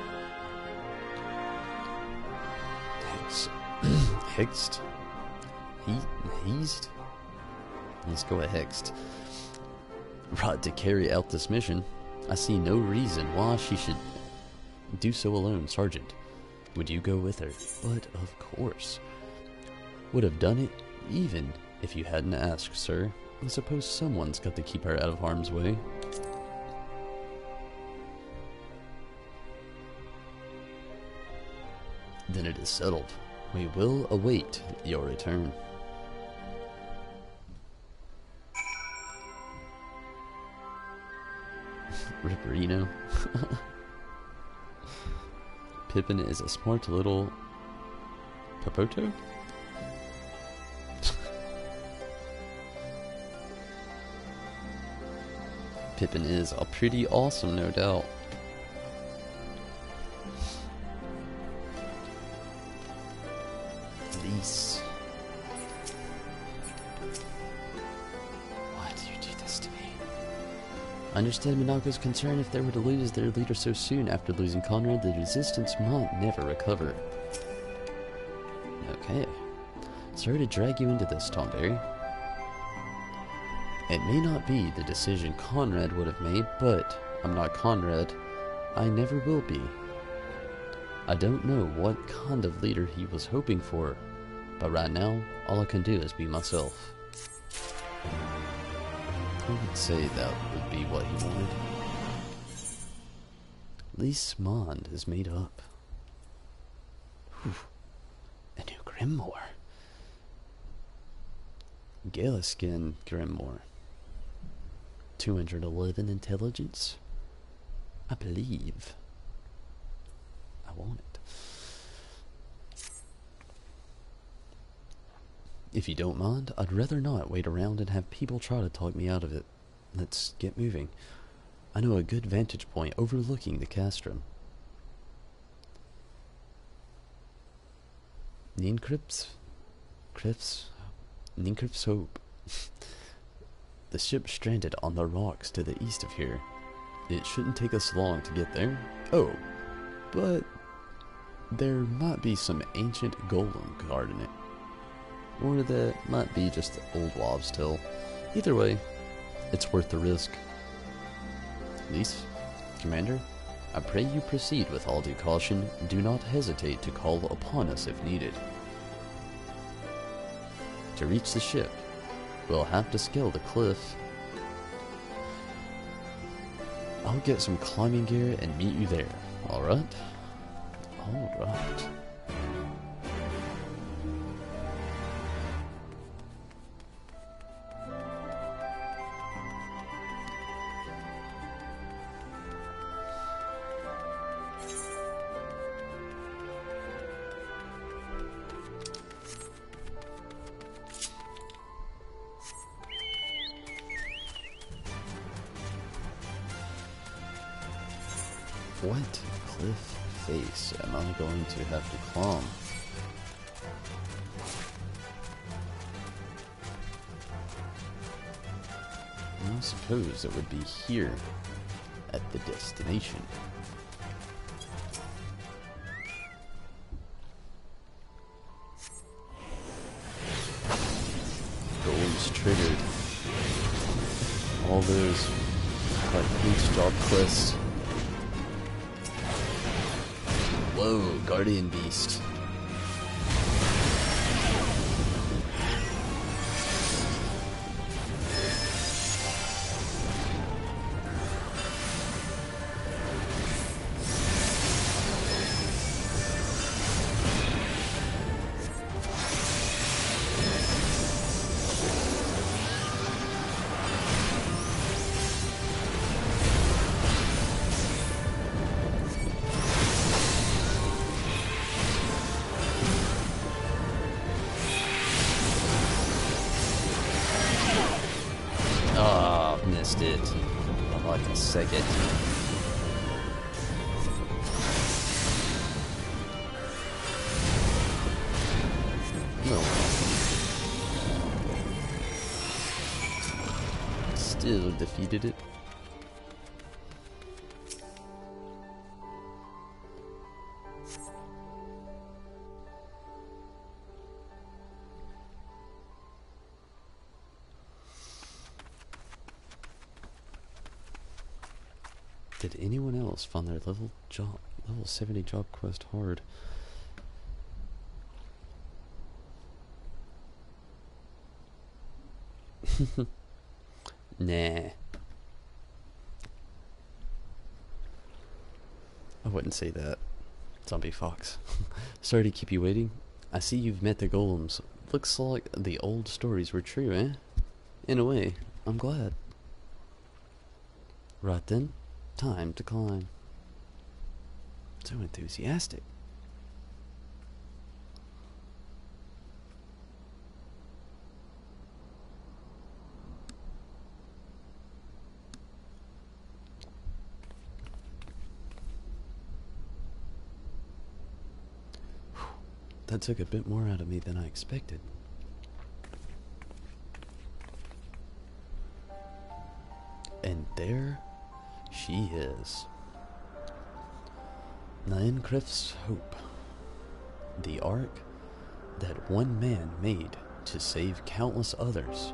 Hext? Heist? Let's go with Hext. Right to carry out this mission, I see no reason why she should do so alone, Sergeant. Would you go with her? But of course. Would have done it even if you hadn't asked, sir. I suppose someone's got to keep her out of harm's way. Then it is settled. We will await your return. Ripperino. Pippin is a smart little Popoto? Pippin is a pretty awesome, no doubt. Lise. Why do you do this to me? I understand Monaco's concern. If they were to lose their leader so soon after losing Conrad, the resistance might never recover. Okay. Sorry to drag you into this, Tonberry. It may not be the decision Conrad would have made, but I'm not Conrad. I never will be. I don't know what kind of leader he was hoping for, but right now, all I can do is be myself. I would say that would be what he wanted. Lise Mond is made up. Whew. A new Grimoire. Galaskin Grimoire. 211 intelligence. I believe. I want it. If you don't mind, I'd rather not wait around and have people try to talk me out of it. Let's get moving. I know a good vantage point overlooking the castrum. Nincrypt's Hope. The ship stranded on the rocks to the east of here. It shouldn't take us long to get there. Oh, but there might be some ancient golem guarding it. Or that might be just old wob's till. Either way, it's worth the risk. Lise, Commander, I pray you proceed with all due caution. Do not hesitate to call upon us if needed. To reach the ship, we'll have to scale the cliff. I'll get some climbing gear and meet you there, alright? Alright. What cliff face am I going to have to climb? I suppose it would be here at the destination. Goals triggered. All those each job quests. Whoa, Guardian Beast. Missed it. I like a second. No. Still defeated it. Did anyone else find their level 70 job quest hard? Nah. I wouldn't say that. Zombie Fox. Sorry to keep you waiting. I see you've met the golems. Looks like the old stories were true, eh? In a way, I'm glad. Right then, time to climb. So enthusiastic. That took a bit more out of me than I expected. And there she is. Naincryft's hope. The ark that one man made to save countless others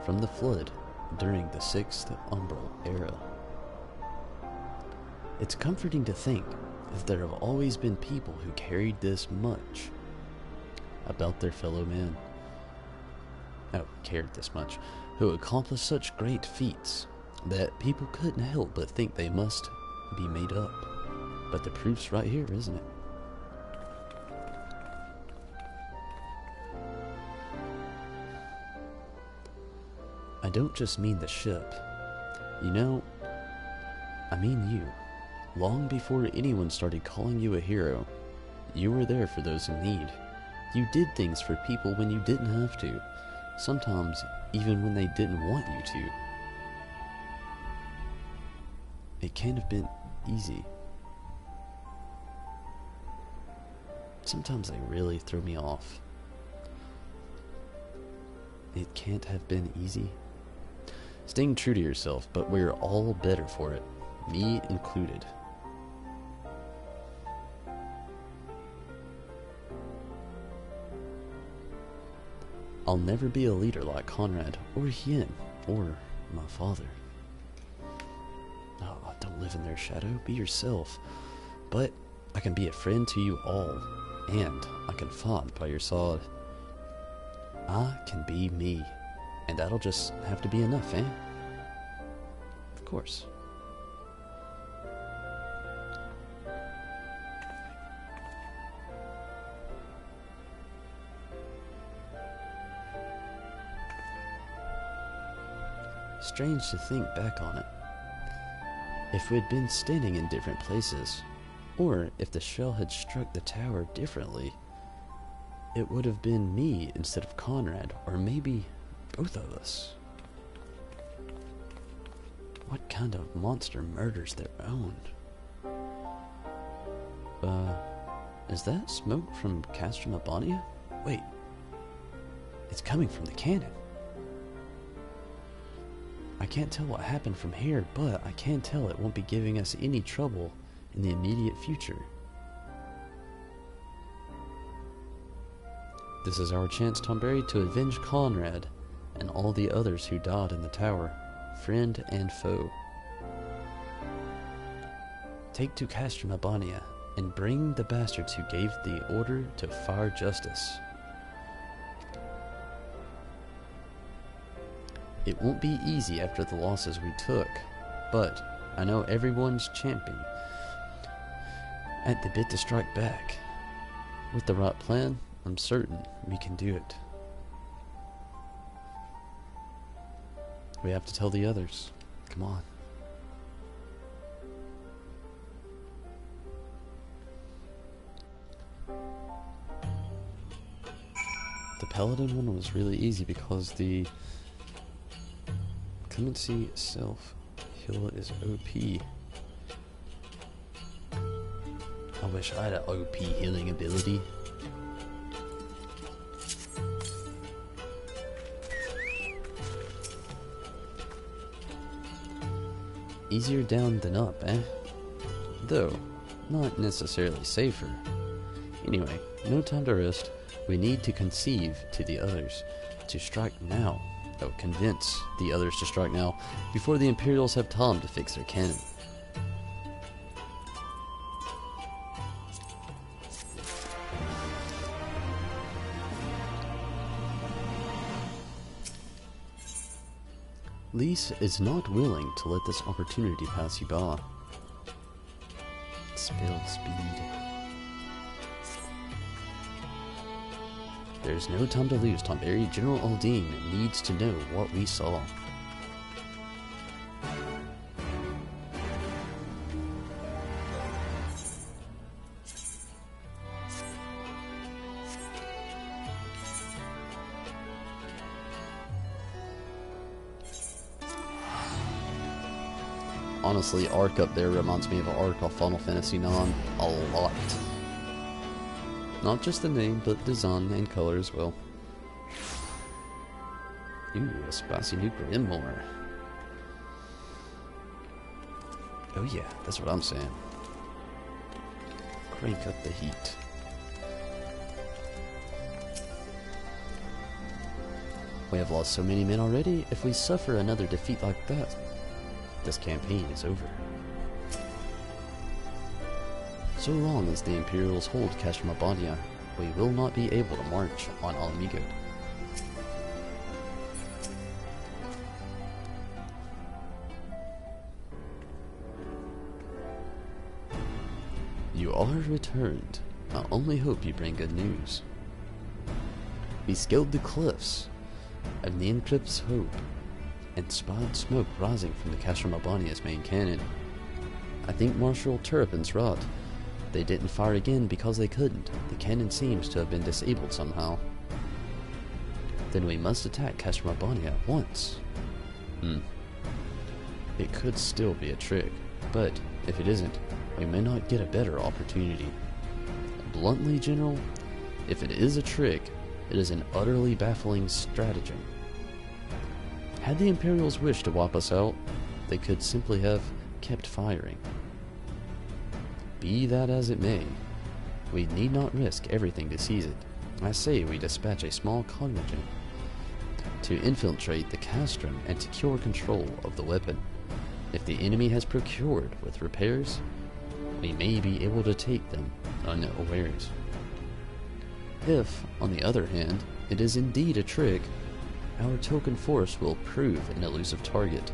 from the flood during the 6th Umbral era. It's comforting to think that there have always been people who cared this much about their fellow men. Who accomplished such great feats that people couldn't help but think they must be made up. But the proof's right here, isn't it? I don't just mean the ship. You know, I mean you. Long before anyone started calling you a hero, you were there for those in need. You did things for people when you didn't have to. Sometimes even when they didn't want you to. It can't have been easy. Sometimes they really throw me off. It can't have been easy. Staying true to yourself, but we're all better for it. Me included. I'll never be a leader like Conrad, or Hien, or my father. Oh, don't live in their shadow, be yourself. But I can be a friend to you all, and I can fight by your side. I can be me, and that'll just have to be enough, eh? Of course. Strange to think back on it. If we'd been standing in different places, or if the shell had struck the tower differently, it would have been me instead of Conrad, or maybe both of us. What kind of monster murders their own? Is that smoke from Castrum Abonia? Wait, it's coming from the cannon. I can't tell what happened from here, but I can tell it won't be giving us any trouble in the immediate future. This is our chance, Tonberry, to avenge Conrad and all the others who died in the tower, friend and foe. Take to Castrum Abonia and bring the bastards who gave the order to fire justice. It won't be easy after the losses we took, but I know everyone's champing at the bit to strike back. With the right plan, I'm certain we can do it. We have to tell the others. Come on. The Paladin one was really easy because the Clemency self heal is OP. I wish I had an OP healing ability. Easier down than up, eh? Though, not necessarily safer. Anyway, no time to rest. We need to conceive to the others to strike now. Oh, convince the others to strike now before the Imperials have time to fix their cannon. Lise is not willing to let this opportunity pass you by. Spell speed. There's no time to lose, Tonberry. General Aldine needs to know what we saw. Honestly, Ark up there reminds me of an Ark off Final Fantasy IX a lot. Not just the name, but design and color as well. Ooh, a spicy new Grimoire. Oh yeah, that's what I'm saying. Crank up the heat. We have lost so many men already. If we suffer another defeat like that, this campaign is over. So long as the Imperials hold Castamabania, we will not be able to march on Alamigo. You are returned. I only hope you bring good news. We scaled the cliffs of the Encrypt's Hope and spied smoke rising from the Castamabania's main cannon. I think Marshal Turpin's right. They didn't fire again because they couldn't. The cannon seems to have been disabled somehow. Then we must attack Castamabania at once. It could still be a trick, but if it isn't, we may not get a better opportunity. Bluntly, General, if it is a trick, it is an utterly baffling stratagem. Had the Imperials wished to wipe us out, they could simply have kept firing. Be that as it may, we need not risk everything to seize it. I say we dispatch a small contingent to infiltrate the castrum and secure control of the weapon. If the enemy has procured with repairs, we may be able to take them unawares. If, on the other hand, it is indeed a trick, our token force will prove an elusive target,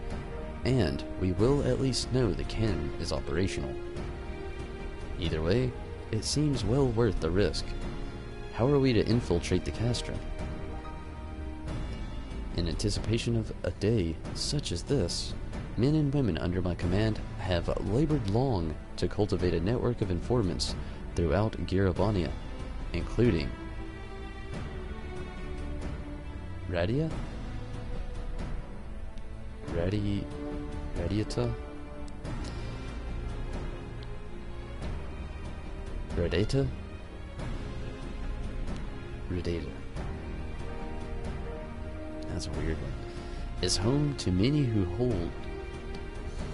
and we will at least know the cannon is operational. Either way, it seems well worth the risk. How are we to infiltrate the castrum? In anticipation of a day such as this, men and women under my command have labored long to cultivate a network of informants throughout Girabania, including Radiata? Redata? That's a weird one. Is home to many who hold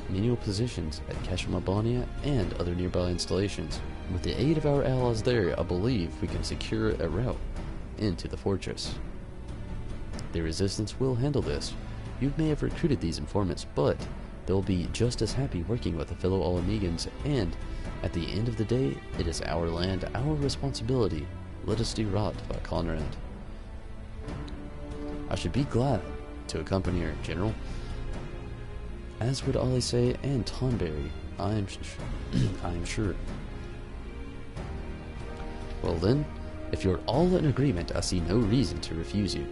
menial positions at Castamabania and other nearby installations. With the aid of our allies there, I believe we can secure a route into the fortress. The Resistance will handle this. You may have recruited these informants, but they'll be just as happy working with the fellow Alamegans, and at the end of the day, it is our land, our responsibility. Let us do right by Conrad. I should be glad to accompany her, General. As would Alise and Tonberry, I am sure. Well then, if you're all in agreement, I see no reason to refuse you.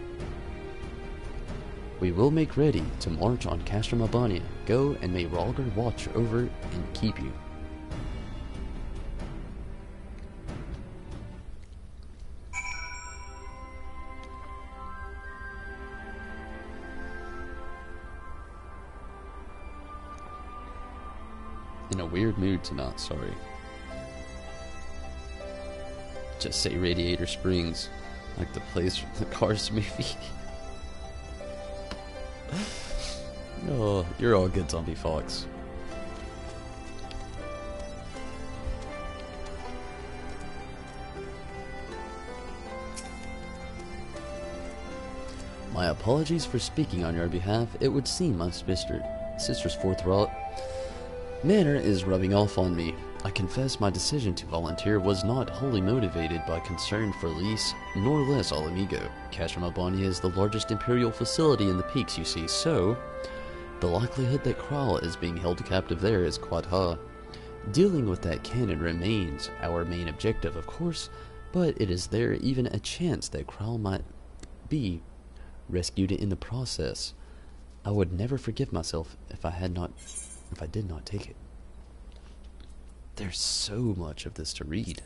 We will make ready to march on Castamabania. Go, and may Ralgar watch over and keep you. In a weird mood tonight, sorry. Just say Radiator Springs, like the place from the Cars movie. Oh, you're all good, Zombie Fox. My apologies for speaking on your behalf. It would seem my sister's forthright manner is rubbing off on me. I confess my decision to volunteer was not wholly motivated by concern for Lys, nor less Alamigo. Castamabania is the largest Imperial facility in the peaks, you see, so the likelihood that Kral is being held captive there is quite high. Dealing with that cannon remains our main objective, of course. But is there even a chance that Kral might be rescued in the process? I would never forgive myself if I did not take it. There's so much of this to read.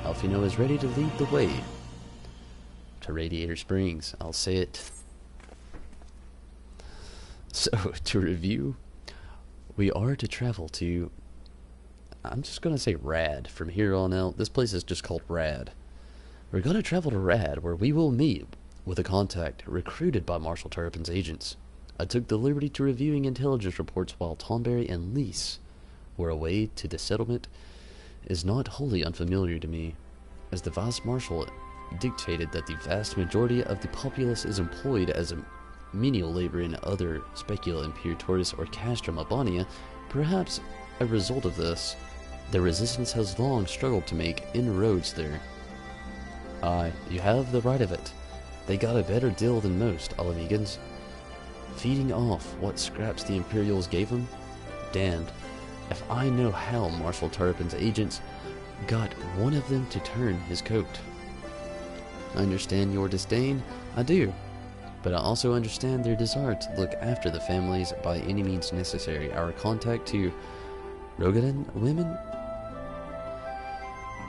Alfino is ready to lead the way to Radiator Springs. I'll say it. So, to review, we are to travel to, I'm just going to say Rad. From here on out, this place is just called Rad. We're going to travel to Rad, where we will meet with a contact recruited by Marshal Turpin's agents. I took the liberty to reviewing intelligence reports while Tonberry and Lise were away to the settlement is not wholly unfamiliar to me, as the Vice Marshal dictated that the vast majority of the populace is employed as a menial labor in other Specula Imperatoris or Castrum Albania. Perhaps a result of this, the resistance has long struggled to make inroads there. Aye, you have the right of it. They got a better deal than most, Alamegans. Feeding off what scraps the Imperials gave them? Damned if I know how Marshal Turpin's agents got one of them to turn his coat. I understand your disdain, I do, but I also understand their desire to look after the families by any means necessary. Our contact to Rogadan women?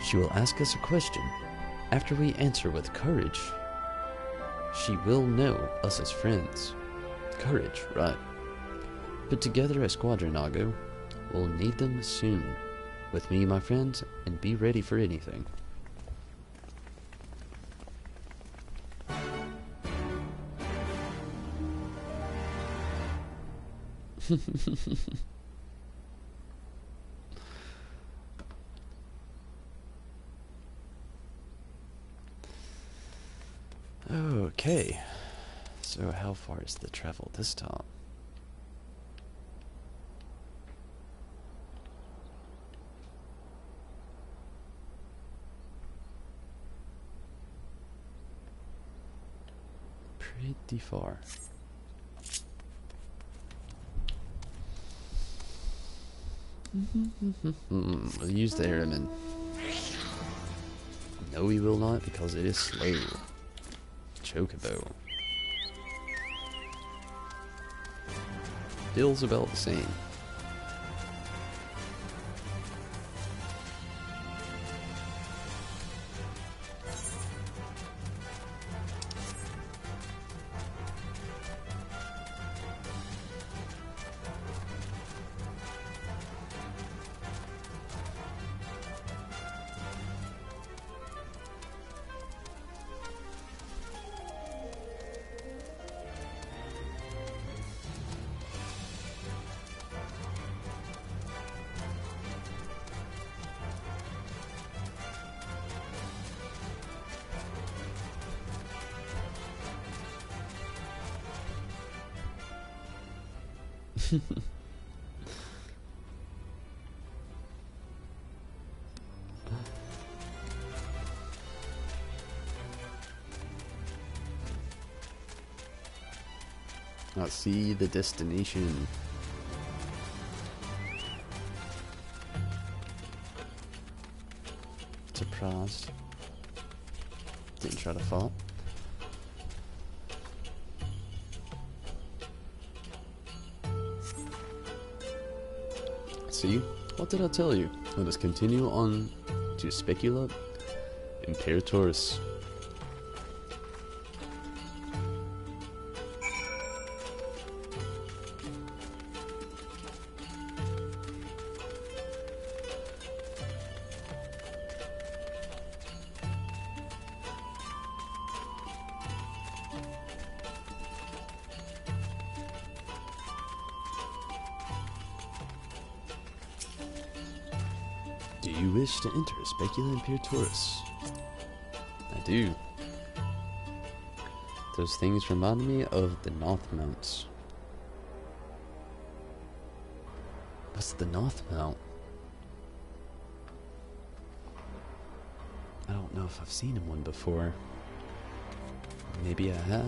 She will ask us a question. After we answer with courage, she will know us as friends. Courage, right. Put together a squadron, Nago. We'll need them soon. With me, my friends, and be ready for anything. Okay, so how far is the travel this time? Pretty far. We'll use the airman. No, we will not, because it is slow. Chocobo. Feels about the same. I see the destination. Surprised. Didn't try to fight. See? What did I tell you? Let us continue on to Specula Imperatoris. Do you wish to enter Specula Imperatoris? I do. Those things remind me of the North Mounts. What's the North Mount? I don't know if I've seen one before. Maybe I have.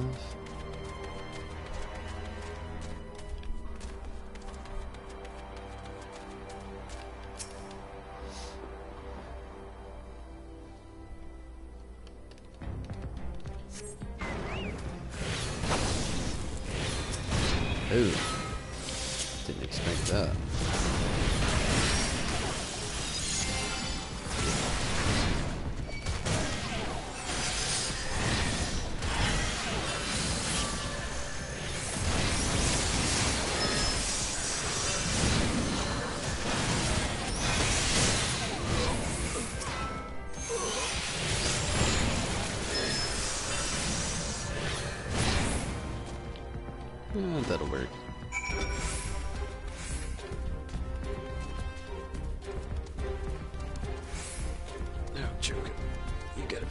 Ooh. Didn't expect that. That'll work. No, joke. You got it.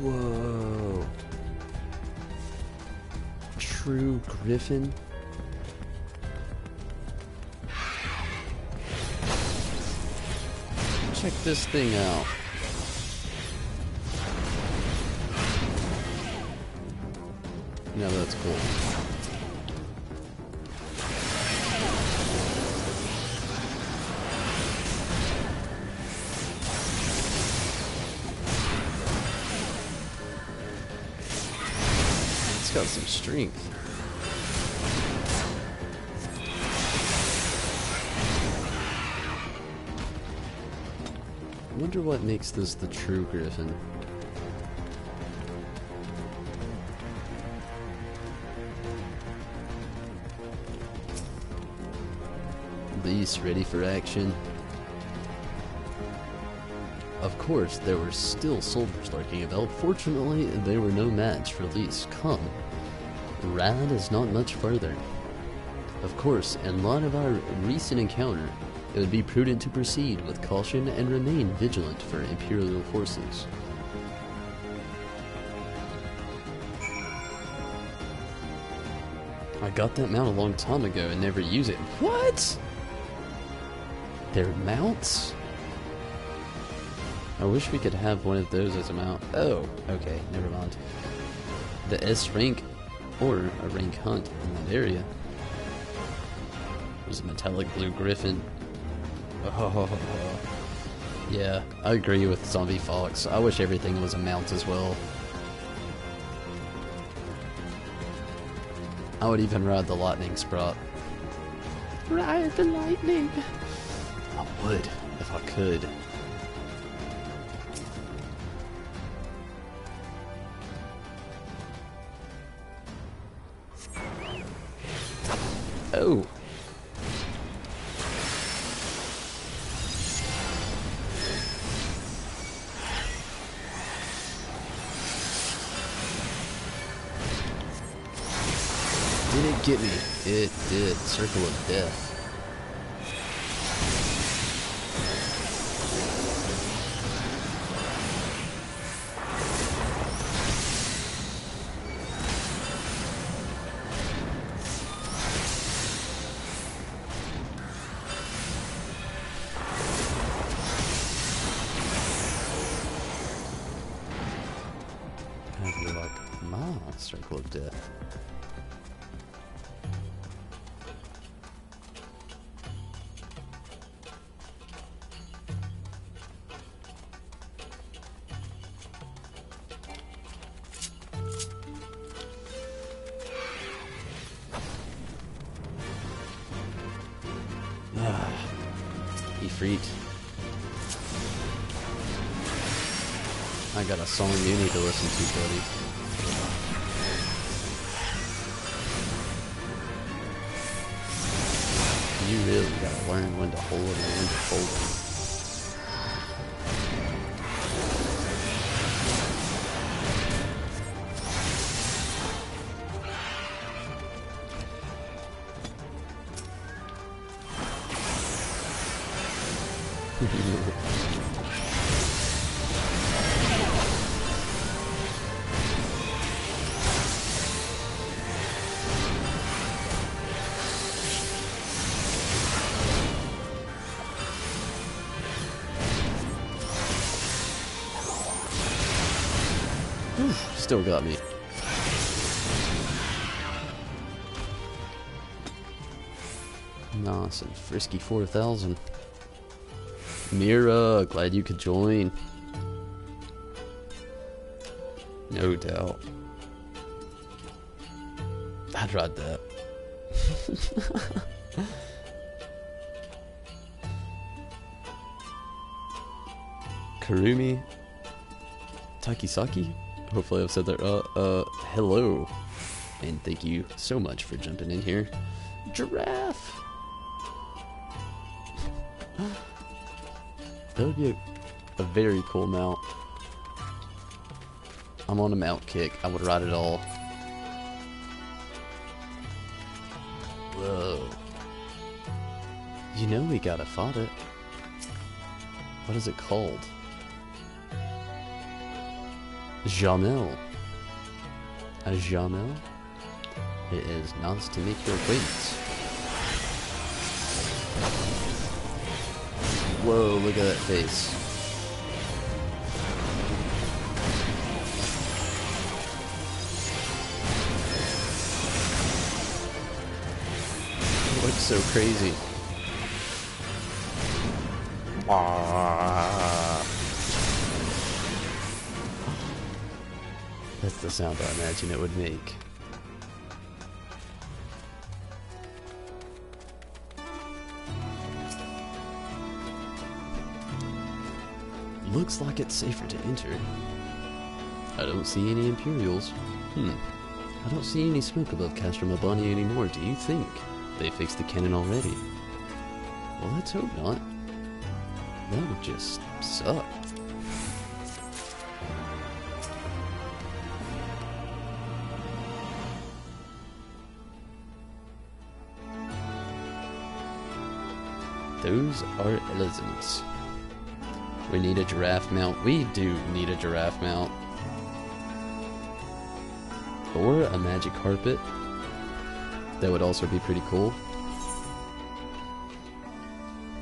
Whoa. True Griffin. Check this thing out. Now that's cool. It's got some strength. I wonder what makes this the true Griffin. Lise ready for action. Of course, there were still soldiers lurking about. Fortunately, they were no match for Lise. Come, Rad is not much further. Of course, in light of our recent encounter, it would be prudent to proceed with caution and remain vigilant for Imperial forces. I got that mount a long time ago and never use it. What? They're mounts? I wish we could have one of those as a mount. Oh, okay, never mind. The S rank, or a rank hunt in that area. There's a metallic blue griffin. Oh, yeah, I agree with Zombie Fox. I wish everything was a mount as well. I would even ride the lightning sprite. Ride the lightning! I would, if I could. Oh! Did it get me? It did. Circle of Death. Kind of like my Circle of Death. Efreet. I got a song you need to listen to, buddy. You really gotta learn when to hold and when to fold it. Still got me. Nice and frisky 4,000. Mira, glad you could join. No doubt. I'd ride that. Karumi Takisaki? Hopefully I've said that hello. And thank you so much for jumping in here. Giraffe! That would be a very cool mount. I'm on a mount kick. I would ride it all. Whoa. You know we gotta fight it. What is it called? Jamel. A Jamel? It is nice to make your acquaintance. Whoa, look at that face. It looks so crazy. That's the sound I imagine it would make. Looks like it's safer to enter. I don't see any Imperials. I don't see any smoke above Castro Mabani anymore. Do you think they fixed the cannon already? Well, let's hope not. That would just suck. Those are elephants. We need a giraffe mount. We do need a giraffe mount. Or a magic carpet. That would also be pretty cool.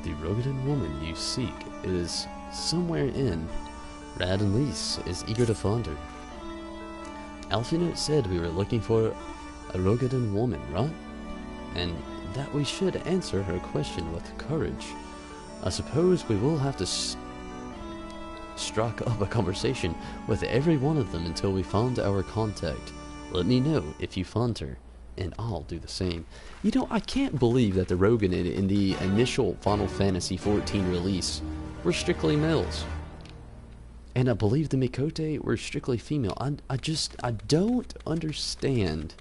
The Rogadan woman you seek is somewhere in. Rad and Lise is eager to find her. Alphinote said we were looking for a Rogadan woman, right? And that we should answer her question with courage. I suppose we will have to strike up a conversation with every one of them until we find our contact. Let me know if you find her, and I'll do the same. You know, I can't believe that the Rogadan in the initial Final Fantasy XIV release were strictly males. And I believe the Mikote were strictly female. I don't understand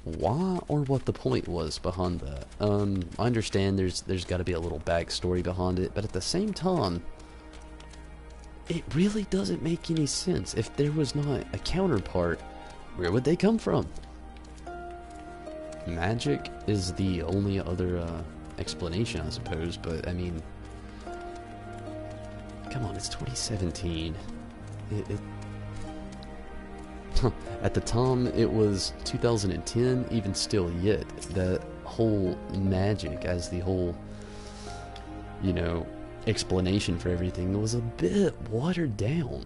why or what the point was behind that. I understand there's got to be a little backstory behind it, but at the same time, it really doesn't make any sense. If there was not a counterpart, where would they come from? Magic is the only other explanation, I suppose, but I mean, come on, it's 2017. At the time, it was 2010, even still yet, that whole magic as the whole, you know, explanation for everything was a bit watered down.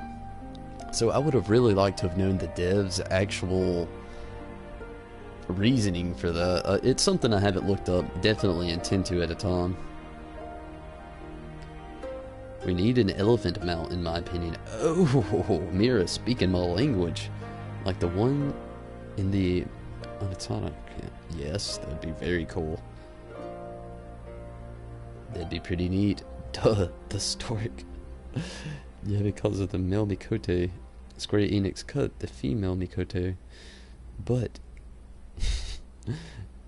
So I would have really liked to have known the devs' actual reasoning for that. It's something I haven't looked up, definitely intend to at a time. We need an elephant mount, in my opinion. Oh, Mira speaking my language. Like the one in the Onitana. Yes, that would be very cool. That'd be pretty neat. Duh, the stork. Yeah, because of the male Mikote, Square Enix cut the female Mikote. But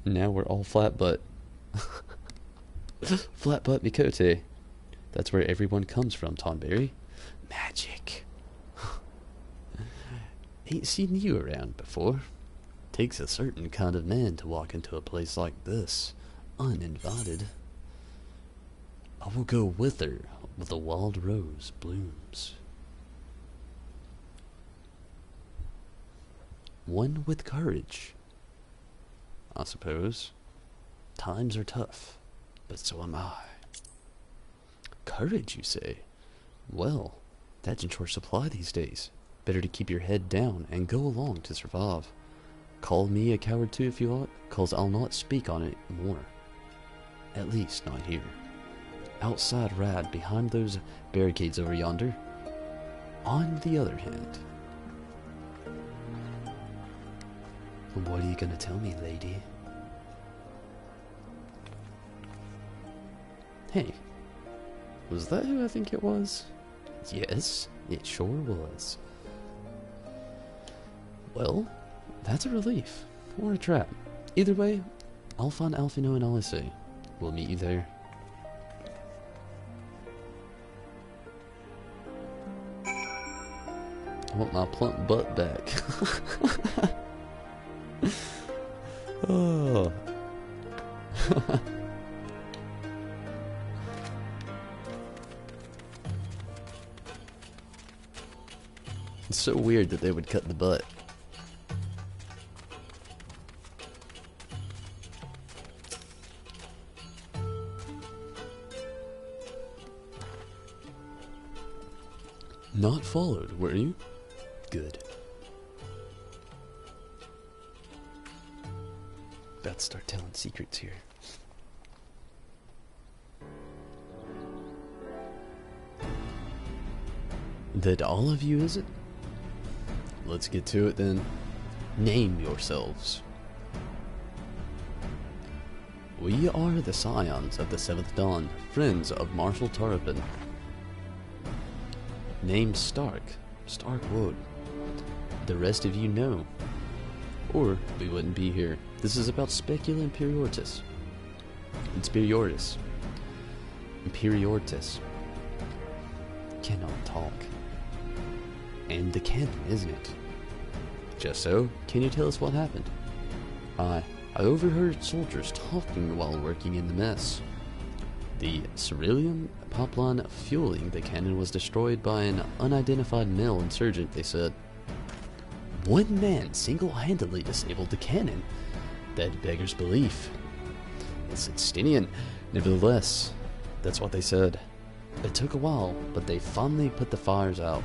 now we're all flat butt. Flat butt Mikote. That's where everyone comes from, Tonberry. Magic. Ain't seen you around before. Takes a certain kind of man to walk into a place like this, uninvited. I will go with her where the wild rose blooms. One with courage, I suppose. Times are tough, but so am I. Courage, you say? Well, that's in short supply these days. Better to keep your head down and go along to survive. Call me a coward too if you ought, cause I'll not speak on it more. At least not here. Outside Rad, behind those barricades over yonder. On the other hand... What are you gonna tell me, lady? Hey, was that who I think it was? Yes, it sure was. Well, that's a relief. Or a trap. Either way, I'll find Alphino and Odyssey. We'll meet you there. I want my plump butt back. Oh. It's so weird that they would cut the butt. Not followed, were you? Good. About to start telling secrets here. That all of you, is it? Let's get to it then. Name yourselves. We are the Scions of the Seventh Dawn, friends of Marshal Tarapin. Name Stark, Starkwood. The rest of you know. Or we wouldn't be here. This is about Specula Imperiortis. Imperiortis. Cannot talk. And the canon, isn't it? Just so, can you tell us what happened? I overheard soldiers talking while working in the mess. The cerulean pipeline fueling the cannon was destroyed by an unidentified male insurgent, they said. One man single-handedly disabled the cannon. That beggars belief. It's Estinian, nevertheless. That's what they said. It took a while, but they finally put the fires out.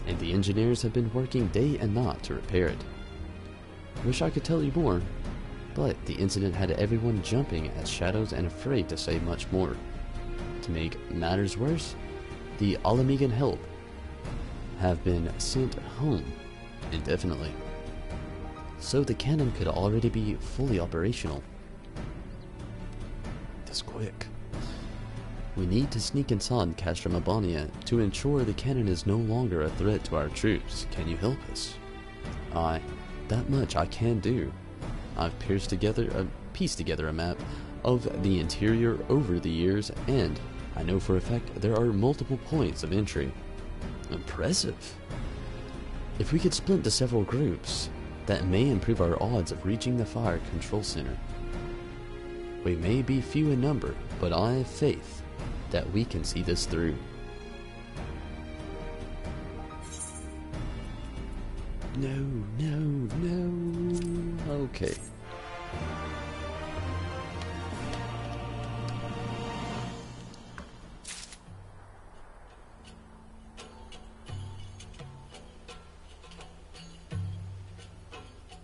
And the engineers have been working day and night to repair it. Wish I could tell you more, but the incident had everyone jumping at shadows and afraid to say much more. To make matters worse, the Alamigan help have been sent home indefinitely. So the cannon could already be fully operational. This quick. We need to sneak inside Castrum Albania to ensure the cannon is no longer a threat to our troops. Can you help us? Aye, that much I can do. I've pieced together a map of the interior over the years, and I know for a fact there are multiple points of entry. Impressive. If we could split to several groups, that may improve our odds of reaching the fire control center. We may be few in number, but I have faith that we can see this through. No. Okay.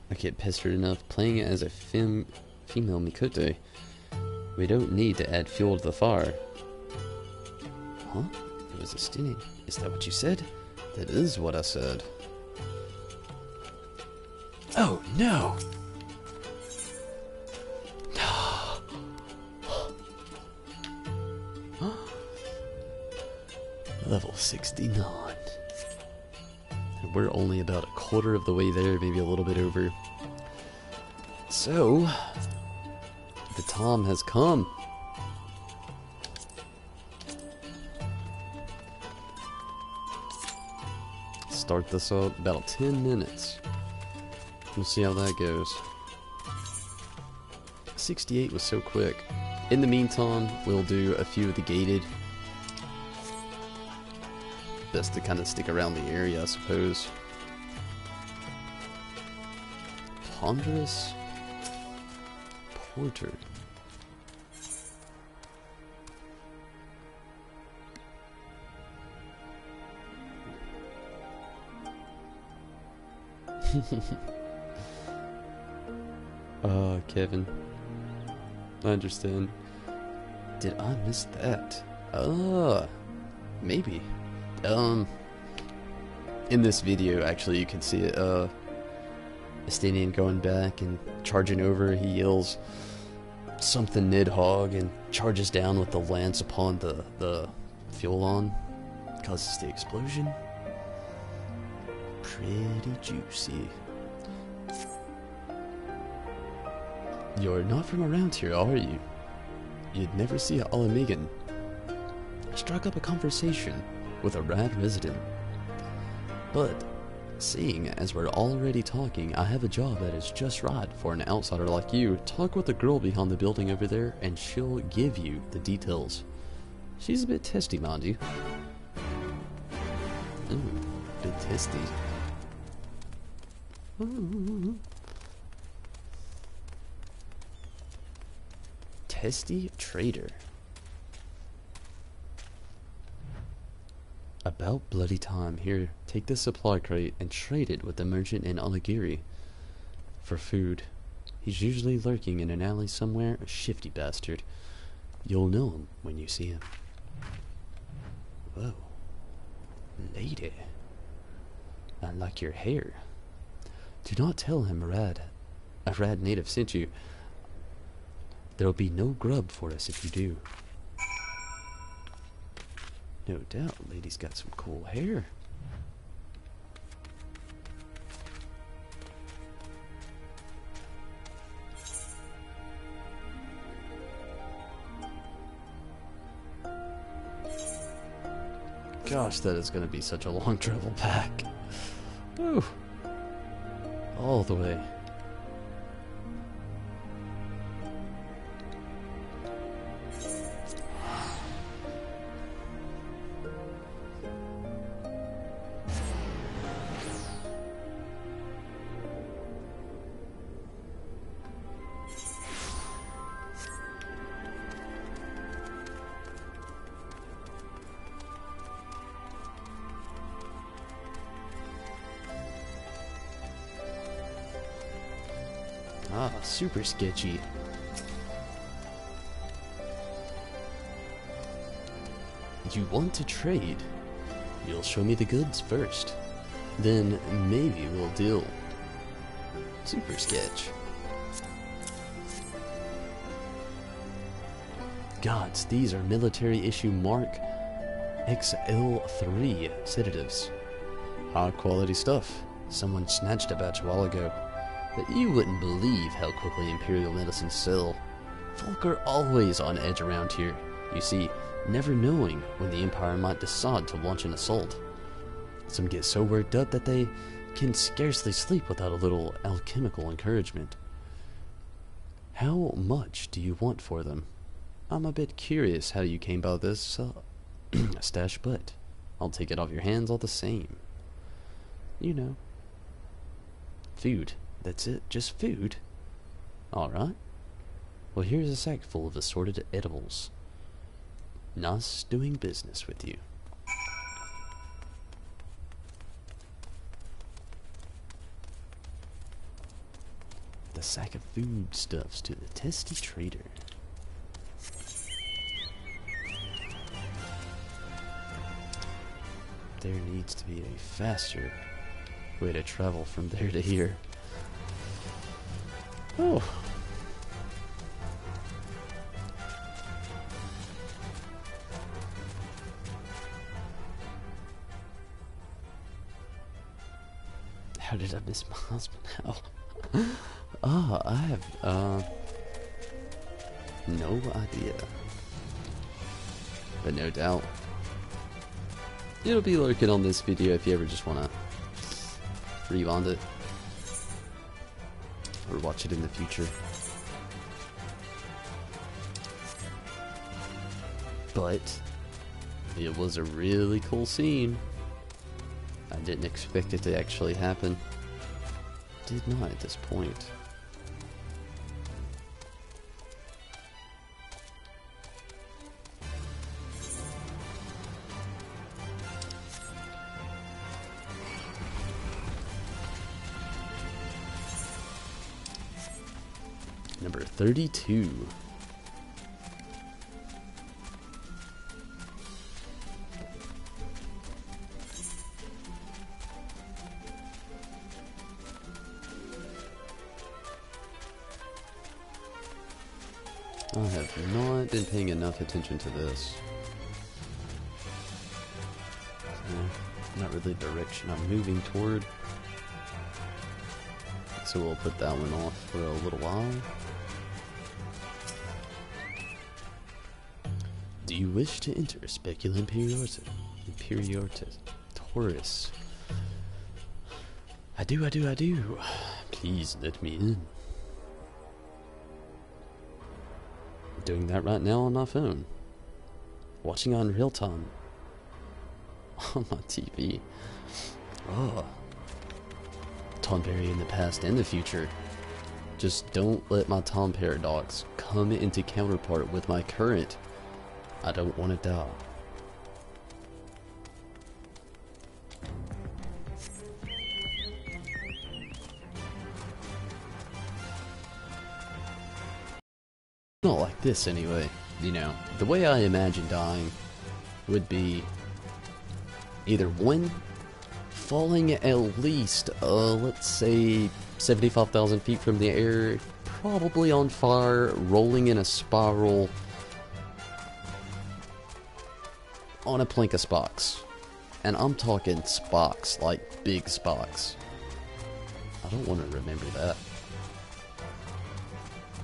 I get pestered enough playing as a female Mikote. We don't need to add fuel to the fire. Huh? It was Estinian. Is that what you said? That is what I said. Oh no! Level 69. And we're only about a quarter of the way there, maybe a little bit over. So, the time has come. Start this up about 10 minutes. We'll see how that goes. 68 was so quick. In the meantime, we'll do a few of the gated. Best to kind of stick around the area, I suppose. Ponderous Porter. Kevin. I understand. Did I miss that? Maybe. In this video, actually, you can see it, Estinian going back and charging over. He yells something Nidhogg and charges down with the lance upon the fuel on. Causes the explosion. Pretty juicy. You're not from around here, are you? You'd never see a Alamigan. Struck up a conversation with a rad resident. But, seeing as we're already talking, I have a job that is just right for an outsider like you. Talk with the girl behind the building over there, and she'll give you the details. She's a bit testy, mind you. Ooh, bit testy. Ooh. Testy trader. About bloody time. Here, take this supply crate and trade it with the merchant in Onigiri for food. He's usually lurking in an alley somewhere, a shifty bastard. You'll know him when you see him. Whoa. Lady. I like your hair. Do not tell him a rad native sent you. There'll be no grub for us if you do. No doubt, lady's got some cool hair. Gosh, that is going to be such a long travel back. Whew. All the way. Ah, super sketchy. You want to trade? You'll show me the goods first. Then maybe we'll deal. Super sketch. Gods, these are military issue Mark XL3 sedatives. High quality stuff. Someone snatched a batch a while ago. But you wouldn't believe how quickly Imperial medicines sell. Folk are always on edge around here. You see, never knowing when the Empire might decide to launch an assault. Some get so worked up that they can scarcely sleep without a little alchemical encouragement. How much do you want for them? I'm a bit curious how you came by this stash, but I'll take it off your hands all the same. You know. Food. That's it, just food? Alright. Well, here's a sack full of assorted edibles. Nice doing business with you. The sack of foodstuffs to the testy trader. There needs to be a faster way to travel from there to here. Oh. How did I miss my husband now? I have no idea. But no doubt it'll be lurking on this video if you ever just wanna rewind it. Or watch it in the future. But it was a really cool scene. I didn't expect it to actually happen. Did not at this point. Number 32. I have not been paying enough attention to this. Not really the direction I'm moving toward. So we'll put that one off for a little while. Do you wish to enter Specula Imperiortis Taurus? I do. Please let me in. I'm doing that right now on my phone. Watching on real time. On my TV. Oh. Tonberry in the past and the future. Just don't let my Tom paradox come into counterpart with my current. I don't want to die. Not like this anyway. You know, the way I imagine dying would be either one, falling at least, let's say 75,000 feet from the air, probably on fire, rolling in a spiral on a plank of spokes. And I'm talking spokes, like big spokes. I don't want to remember that.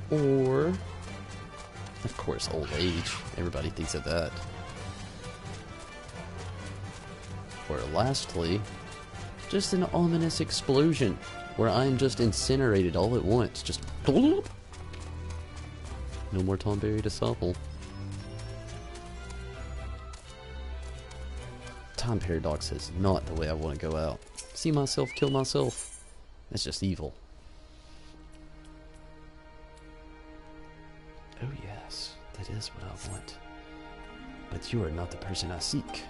Or, of course, old age. Everybody thinks of that. Or lastly, just an ominous explosion where I'm just incinerated all at once. Just bloop. No more Tonberry to suckle. Time paradox is not the way I want to go out. See myself kill myself. That's just evil. Oh yes, that is what I want. But you are not the person I seek.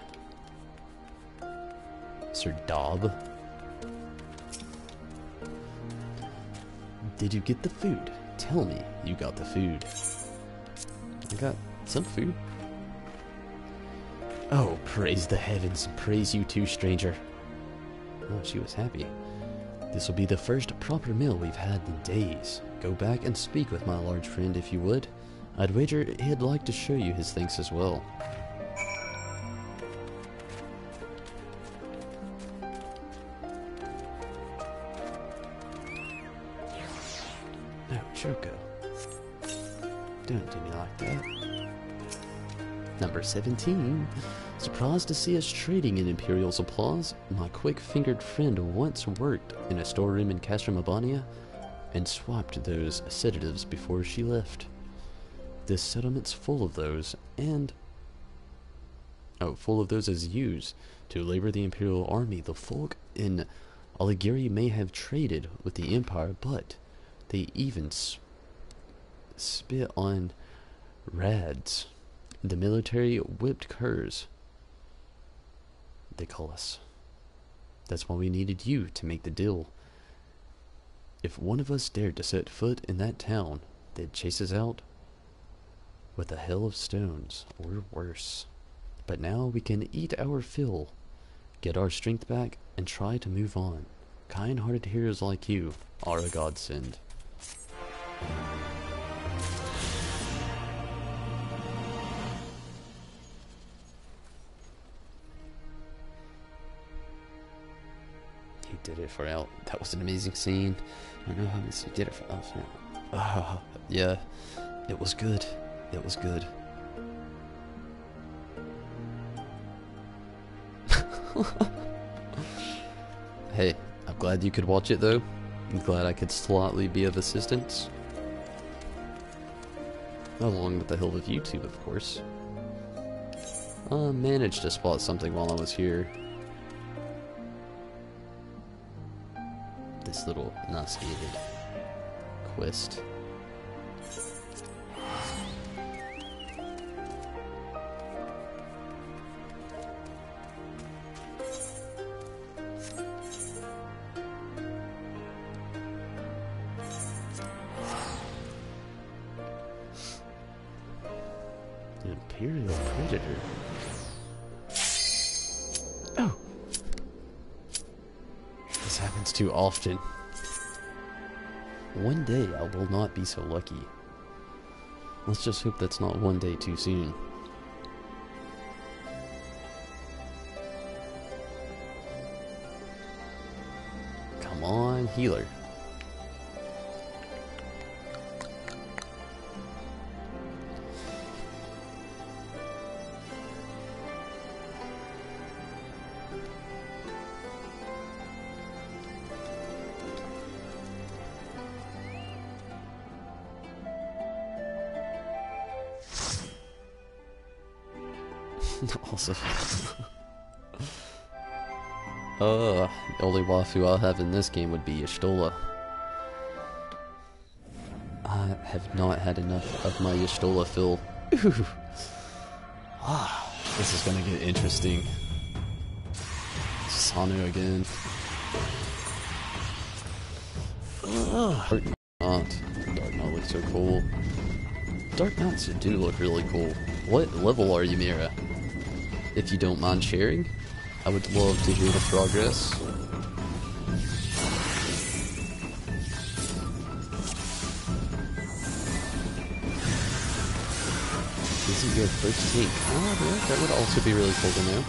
Sir Dob. Did you get the food? Tell me you got the food. I got some food. Oh, praise the heavens. Praise you too, stranger. Oh, she was happy. This will be the first proper meal we've had in days. Go back and speak with my large friend if you would. I'd wager he'd like to show you his thanks as well. No, Choco. Don't do me like that. Number 17. Surprised to see us trading in Imperial supplies. My quick-fingered friend once worked in a storeroom in Castramabania and swapped those sedatives before she left. This settlement's full of those, and full of those as used to labor the Imperial army. The folk in Aligiri may have traded with the Empire, but they even spit on rads. The military whipped curs, they call us. That's why we needed you to make the deal. If one of us dared to set foot in that town, they'd chase us out with a hail of stones, or worse. But now we can eat our fill, get our strength back, and try to move on. Kind-hearted heroes like you are a godsend. He did it for Al. That was an amazing scene. I don't know how he did it for Elf now. Yeah, it was good. It was good. Hey, I'm glad you could watch it though. I'm glad I could slightly be of assistance. Along with the help of YouTube, of course. I managed to spot something while I was here. This little enunciated quest. Imperial Predator. Oh! This happens too often. One day I will not be so lucky. Let's just hope that's not one day too soon. Come on, healer. Awesome. The only waifu I'll have in this game would be Y'shtola. I have not had enough of my Y'shtola fill. Ooh. Ah, this is gonna get interesting. Sanu again. Dark Knot. Dark Knot looks so cool. Dark Knots do look really cool. What level are you, Mira? If you don't mind sharing, I would love to hear the progress. Is it your first tank? Oh, yeah, that would also be really cool to know.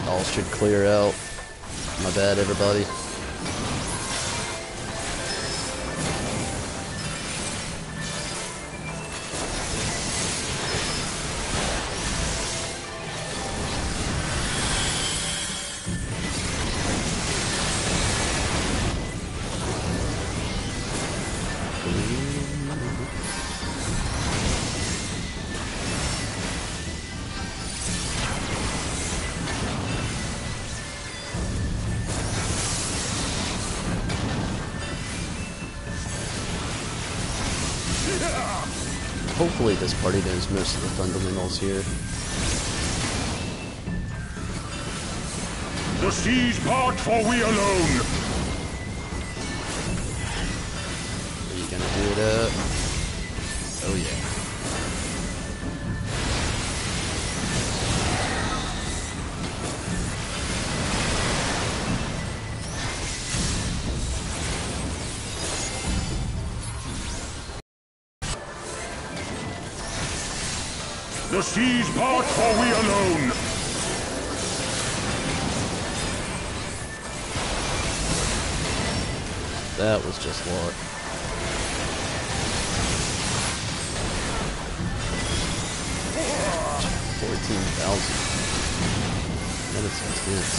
All should clear out. My bad, everybody. Hopefully this party knows most of the fundamentals here. The seas part for we alone. Are you gonna do it up? Oh yeah. The seas part for we alone. That was just luck. $14,000. That is intense.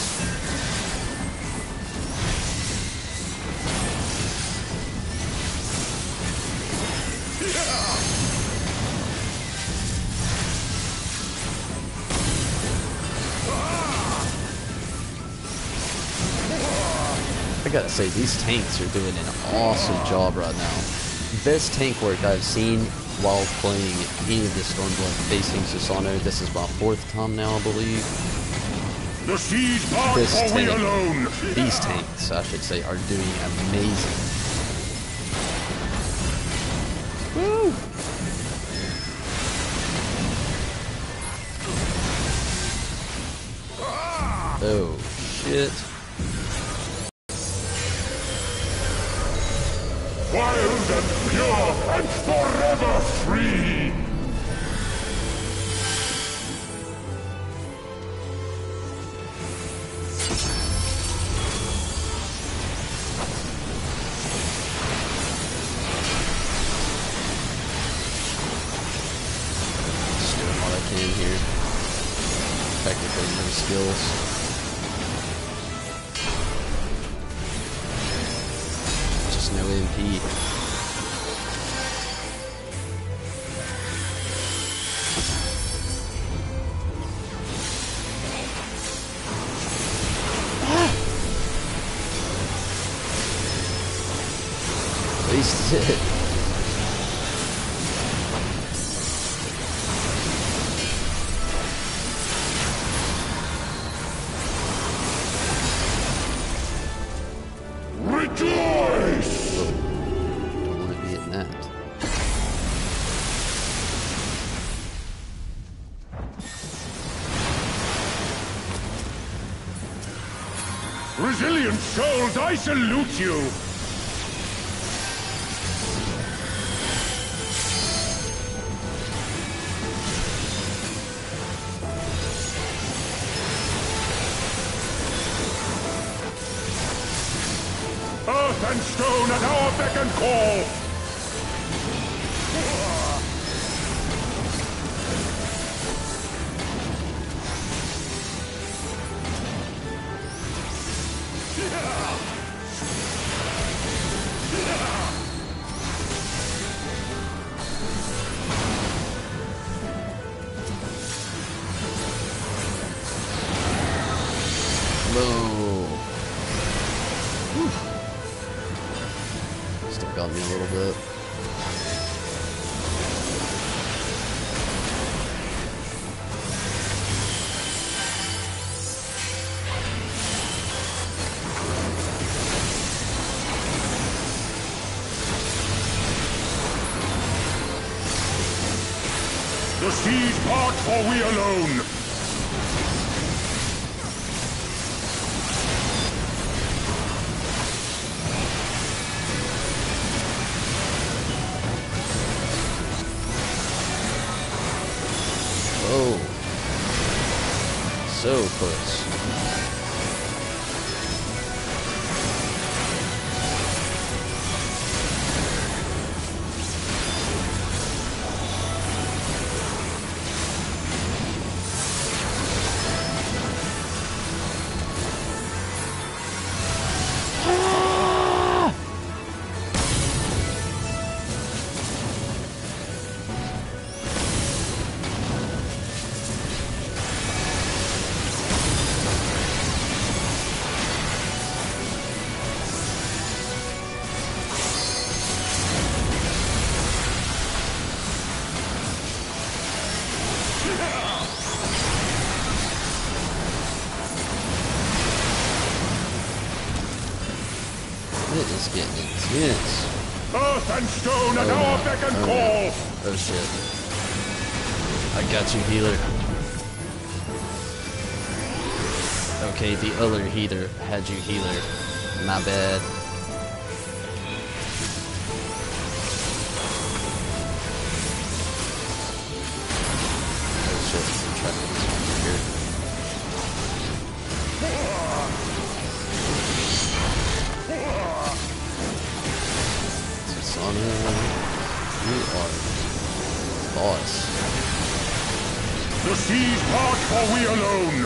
I gotta say, these tanks are doing an awesome job right now. Best tank work I've seen while playing any of the Stormblood facing Susanoo. This is my 4th time now, I believe. The seas part for we alone. These tanks, I should say, are doing amazing. Woo! Oh, shit. Wild and pure and forever free! Just doing what I can here. Technically no skills. Just no MP. Wasted it. Resilient souls, I salute you! Earth and stone at our beck and call! Still got me a little bit. The seas part, for we alone! Oh. So close. It is getting intense. Earth and stone at our beck and call! Oh shit. I got you, healer. Okay, the other healer had you, healer. My bad. Oh shit, I'm trapped in this one here. Sana, you are boss. The seas part, for we alone!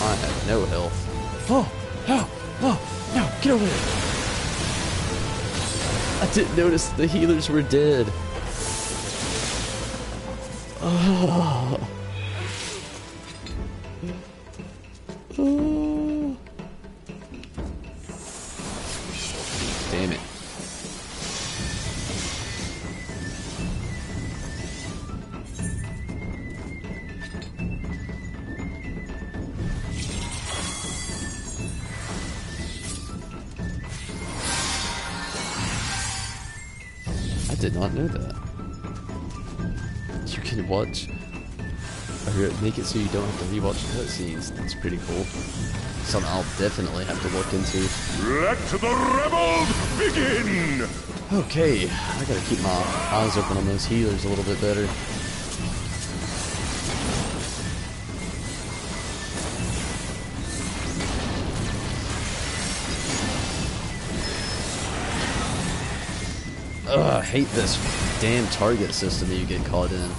I have no health. Oh, no, get over here. I didn't notice the healers were dead. Oh. Oh. Damn it. I did not know that. You can watch, or make it so you don't have to rewatch cutscenes. That's pretty cool. Something I'll definitely have to look into. Let the rebels begin! Okay, I gotta keep my eyes open on those healers a little bit better. Ugh, I hate this damn target system that you get caught in.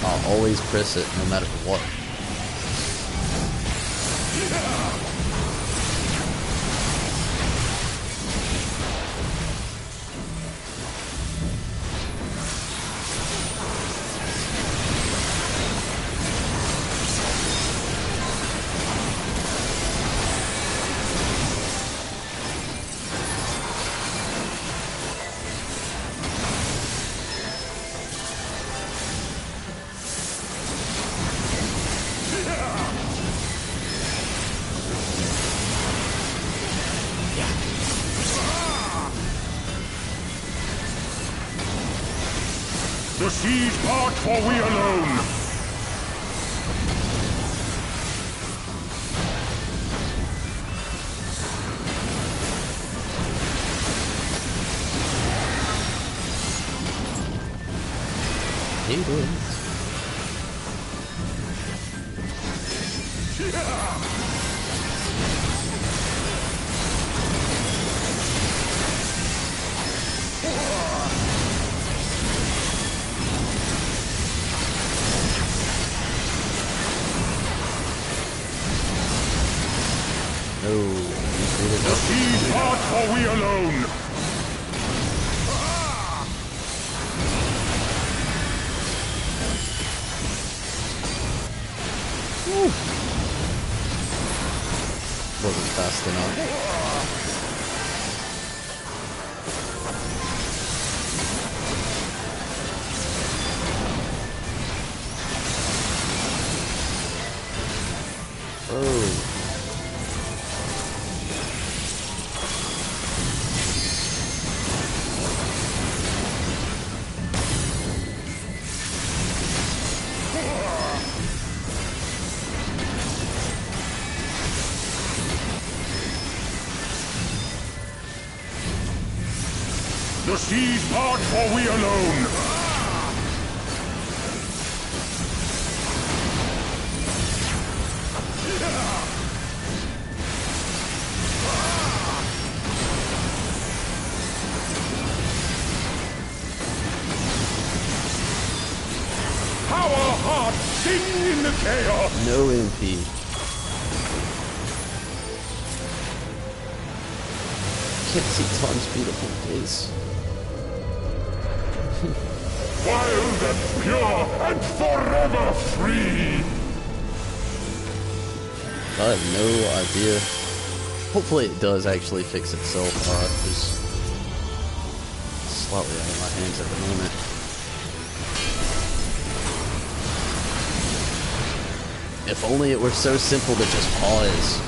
I'll always press it no matter what. The seas part, for we alone! hate it. The seas part, for we alone. Wasn't fast enough. Oh. The seas part, for we alone. Power heart, sing in the chaos. No MP. Can't see Tom's beautiful face. Wild and pure and forever free. I have no idea. Hopefully it does actually fix itself. It's slightly out of my hands at the moment. If only it were so simple to just pause.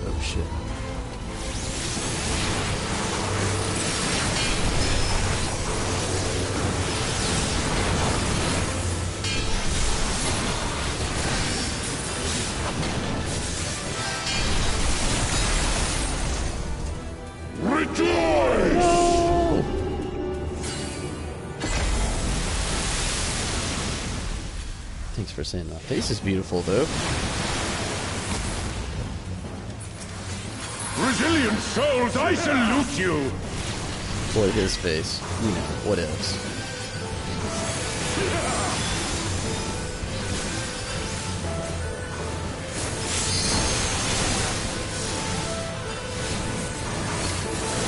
Oh shit. Thanks for saying that. Face is beautiful though. Resilient souls, I salute you. Boy, his face. You know, what else?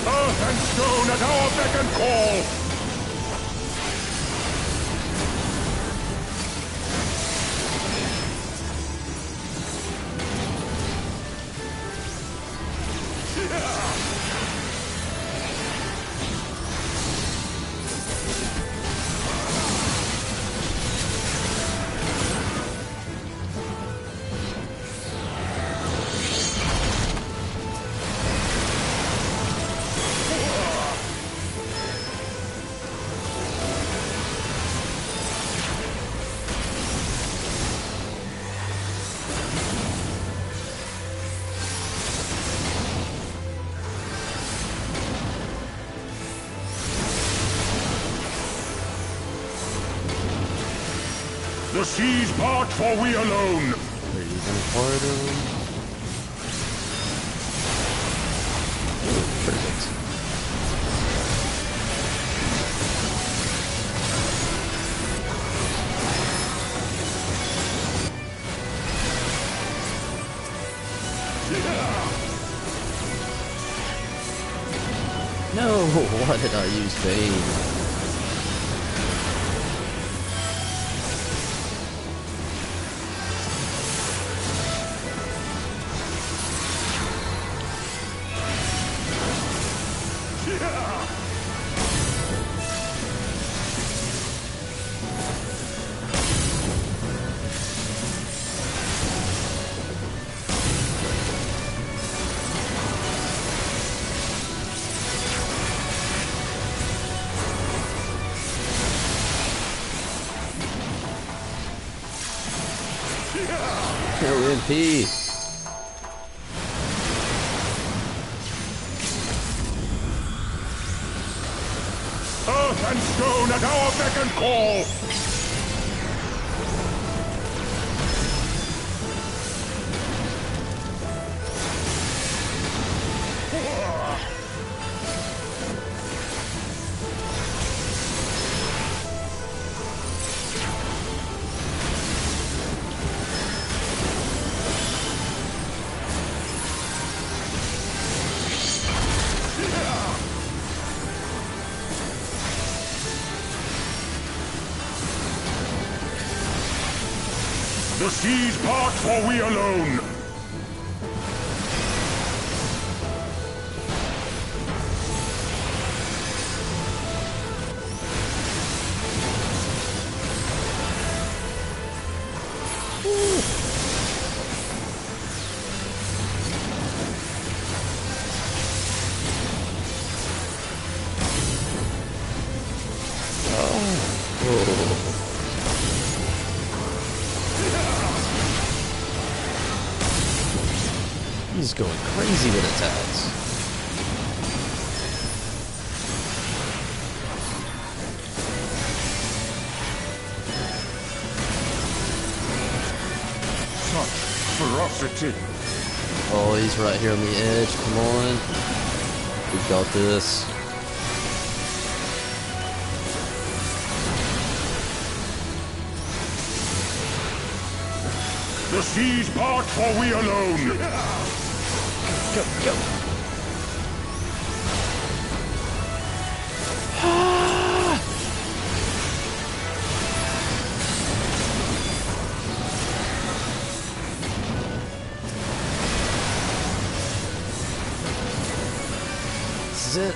Earth and stone at our beck and call. The seas part, for we alone. Are you gonna part him? Perfect. No, why did I use Bane? No MP. Earth and stone at our beck and call! The seas part, for we alone! He's going crazy with attacks. Such ferocity. Oh, he's right here on the edge. Come on. We've got this. The seas part, for we alone! Go, go. This is it.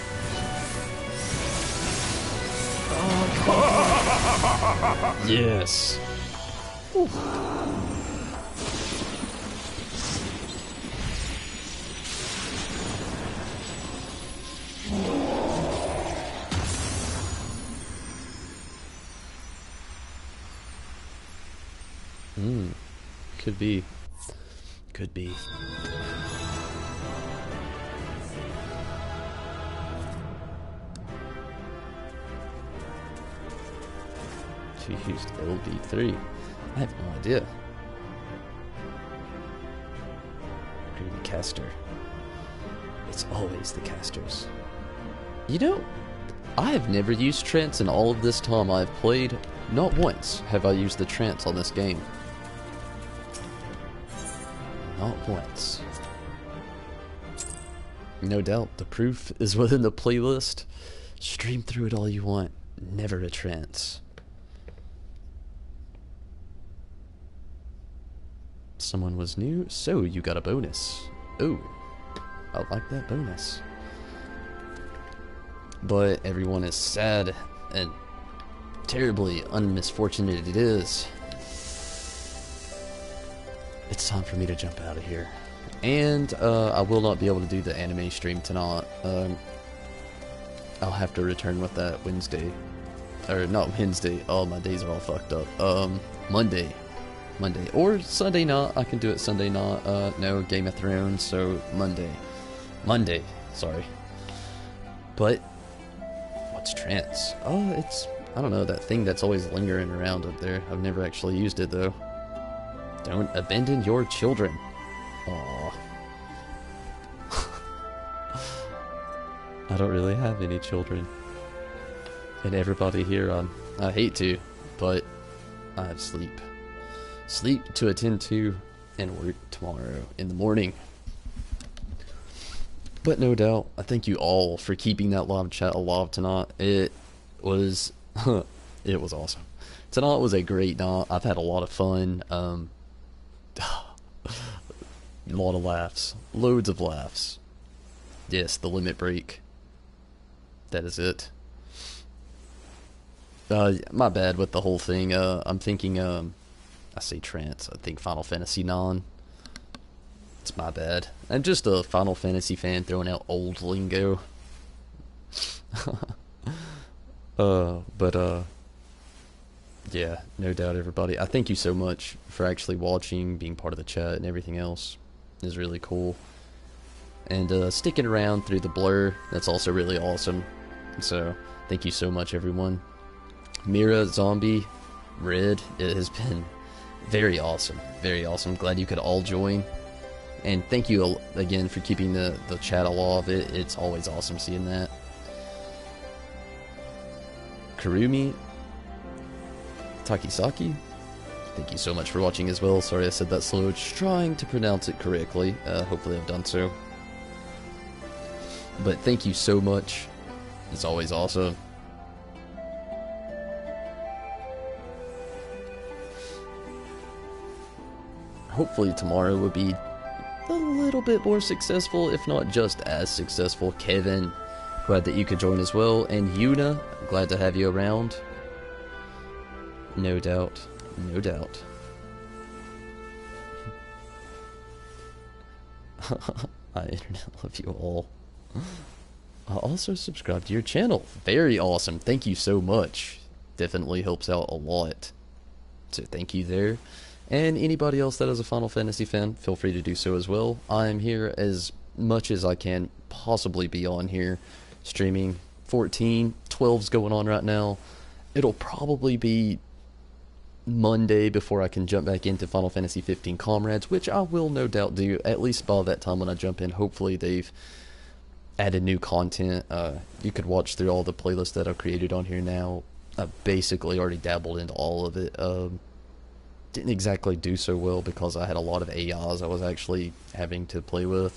Oh, come on. Yes. Ooh. Could be. Could be. She used LV3. I have no idea. Greedy caster. It's always the casters. You know, I have never used trance in all of this time I've played. Not once have I used the trance on this game. Not once. No doubt, the proof is within the playlist. Stream through it all you want. Never a trance. Someone was new, so you got a bonus. Oh, I like that bonus. But everyone is sad and terribly unmisfortunate it is. It's time for me to jump out of here. And I will not be able to do the anime stream tonight. I'll have to return with that Wednesday. Or not Wednesday. Oh, my days are all fucked up. Monday. Or Sunday night. I can do it Sunday night. No, Game of Thrones, so Monday. Sorry. But what's trance? Oh, it's, I don't know, that thing that's always lingering around up there. I've never actually used it though. Don't abandon your children. Aww. I don't really have any children. And everybody here, I hate to, but I have sleep. Sleep to attend to and work tomorrow in the morning. But no doubt, I thank you all for keeping that live chat alive tonight. It was, it was awesome. Tonight was a great night. I've had a lot of fun. A lot of laughs. Loads of laughs. Yes, the limit break. That is it. My bad with the whole thing. I'm thinking, I say trance. I think Final Fantasy IX. It's my bad. I'm just a Final Fantasy fan throwing out old lingo. Yeah, no doubt, everybody. I thank you so much for actually watching, being part of the chat, and everything else. Is really cool. And sticking around through the blur, that's also really awesome. So, thank you so much, everyone. Mira, Zombie, Red, it has been very awesome. Very awesome. Glad you could all join. And thank you again for keeping the chat alive. It's always awesome seeing that. Karumi, Takisaki, thank you so much for watching as well. Sorry I said that slow. Just trying to pronounce it correctly. Hopefully I've done so. But thank you so much. It's always awesome. Hopefully tomorrow will be a little bit more successful, if not just as successful. Kevin, glad that you could join as well. And Yuna, glad to have you around. No doubt. No doubt. I internet love you all. I also subscribe to your channel. Very awesome. Thank you so much. Definitely helps out a lot. So thank you there. And anybody else that is a Final Fantasy fan, feel free to do so as well. I'm here as much as I can possibly be on here, streaming 14, 12's going on right now. It'll probably be Monday before I can jump back into Final Fantasy XV Comrades, which I will no doubt do, at least by that time when I jump in. Hopefully they've added new content. You could watch through all the playlists that I've created on here now. I've basically already dabbled into all of it. Didn't exactly do so well because I had a lot of AIs I was actually having to play with.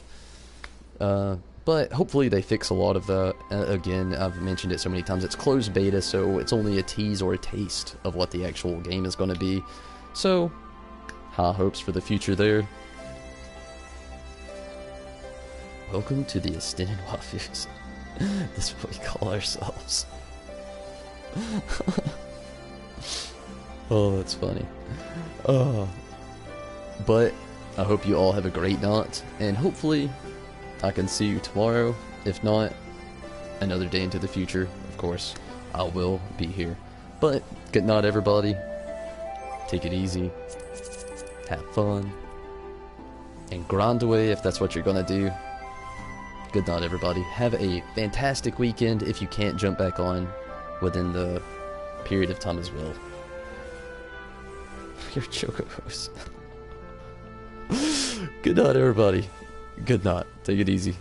But hopefully they fix a lot of that. Again, I've mentioned it so many times, it's closed beta, so it's only a tease or a taste of what the actual game is going to be. So, high hopes for the future there. Welcome to the extended waifus. This is what we call ourselves. Oh, that's funny. But I hope you all have a great night, and hopefully I can see you tomorrow. If not, another day into the future, of course, I will be here. But good night, everybody. Take it easy. Have fun. And grind away if that's what you're gonna do. Good night, everybody. Have a fantastic weekend if you can't jump back on within the period of time as well. Your chocobos. Good night, everybody. Good night. Take it easy.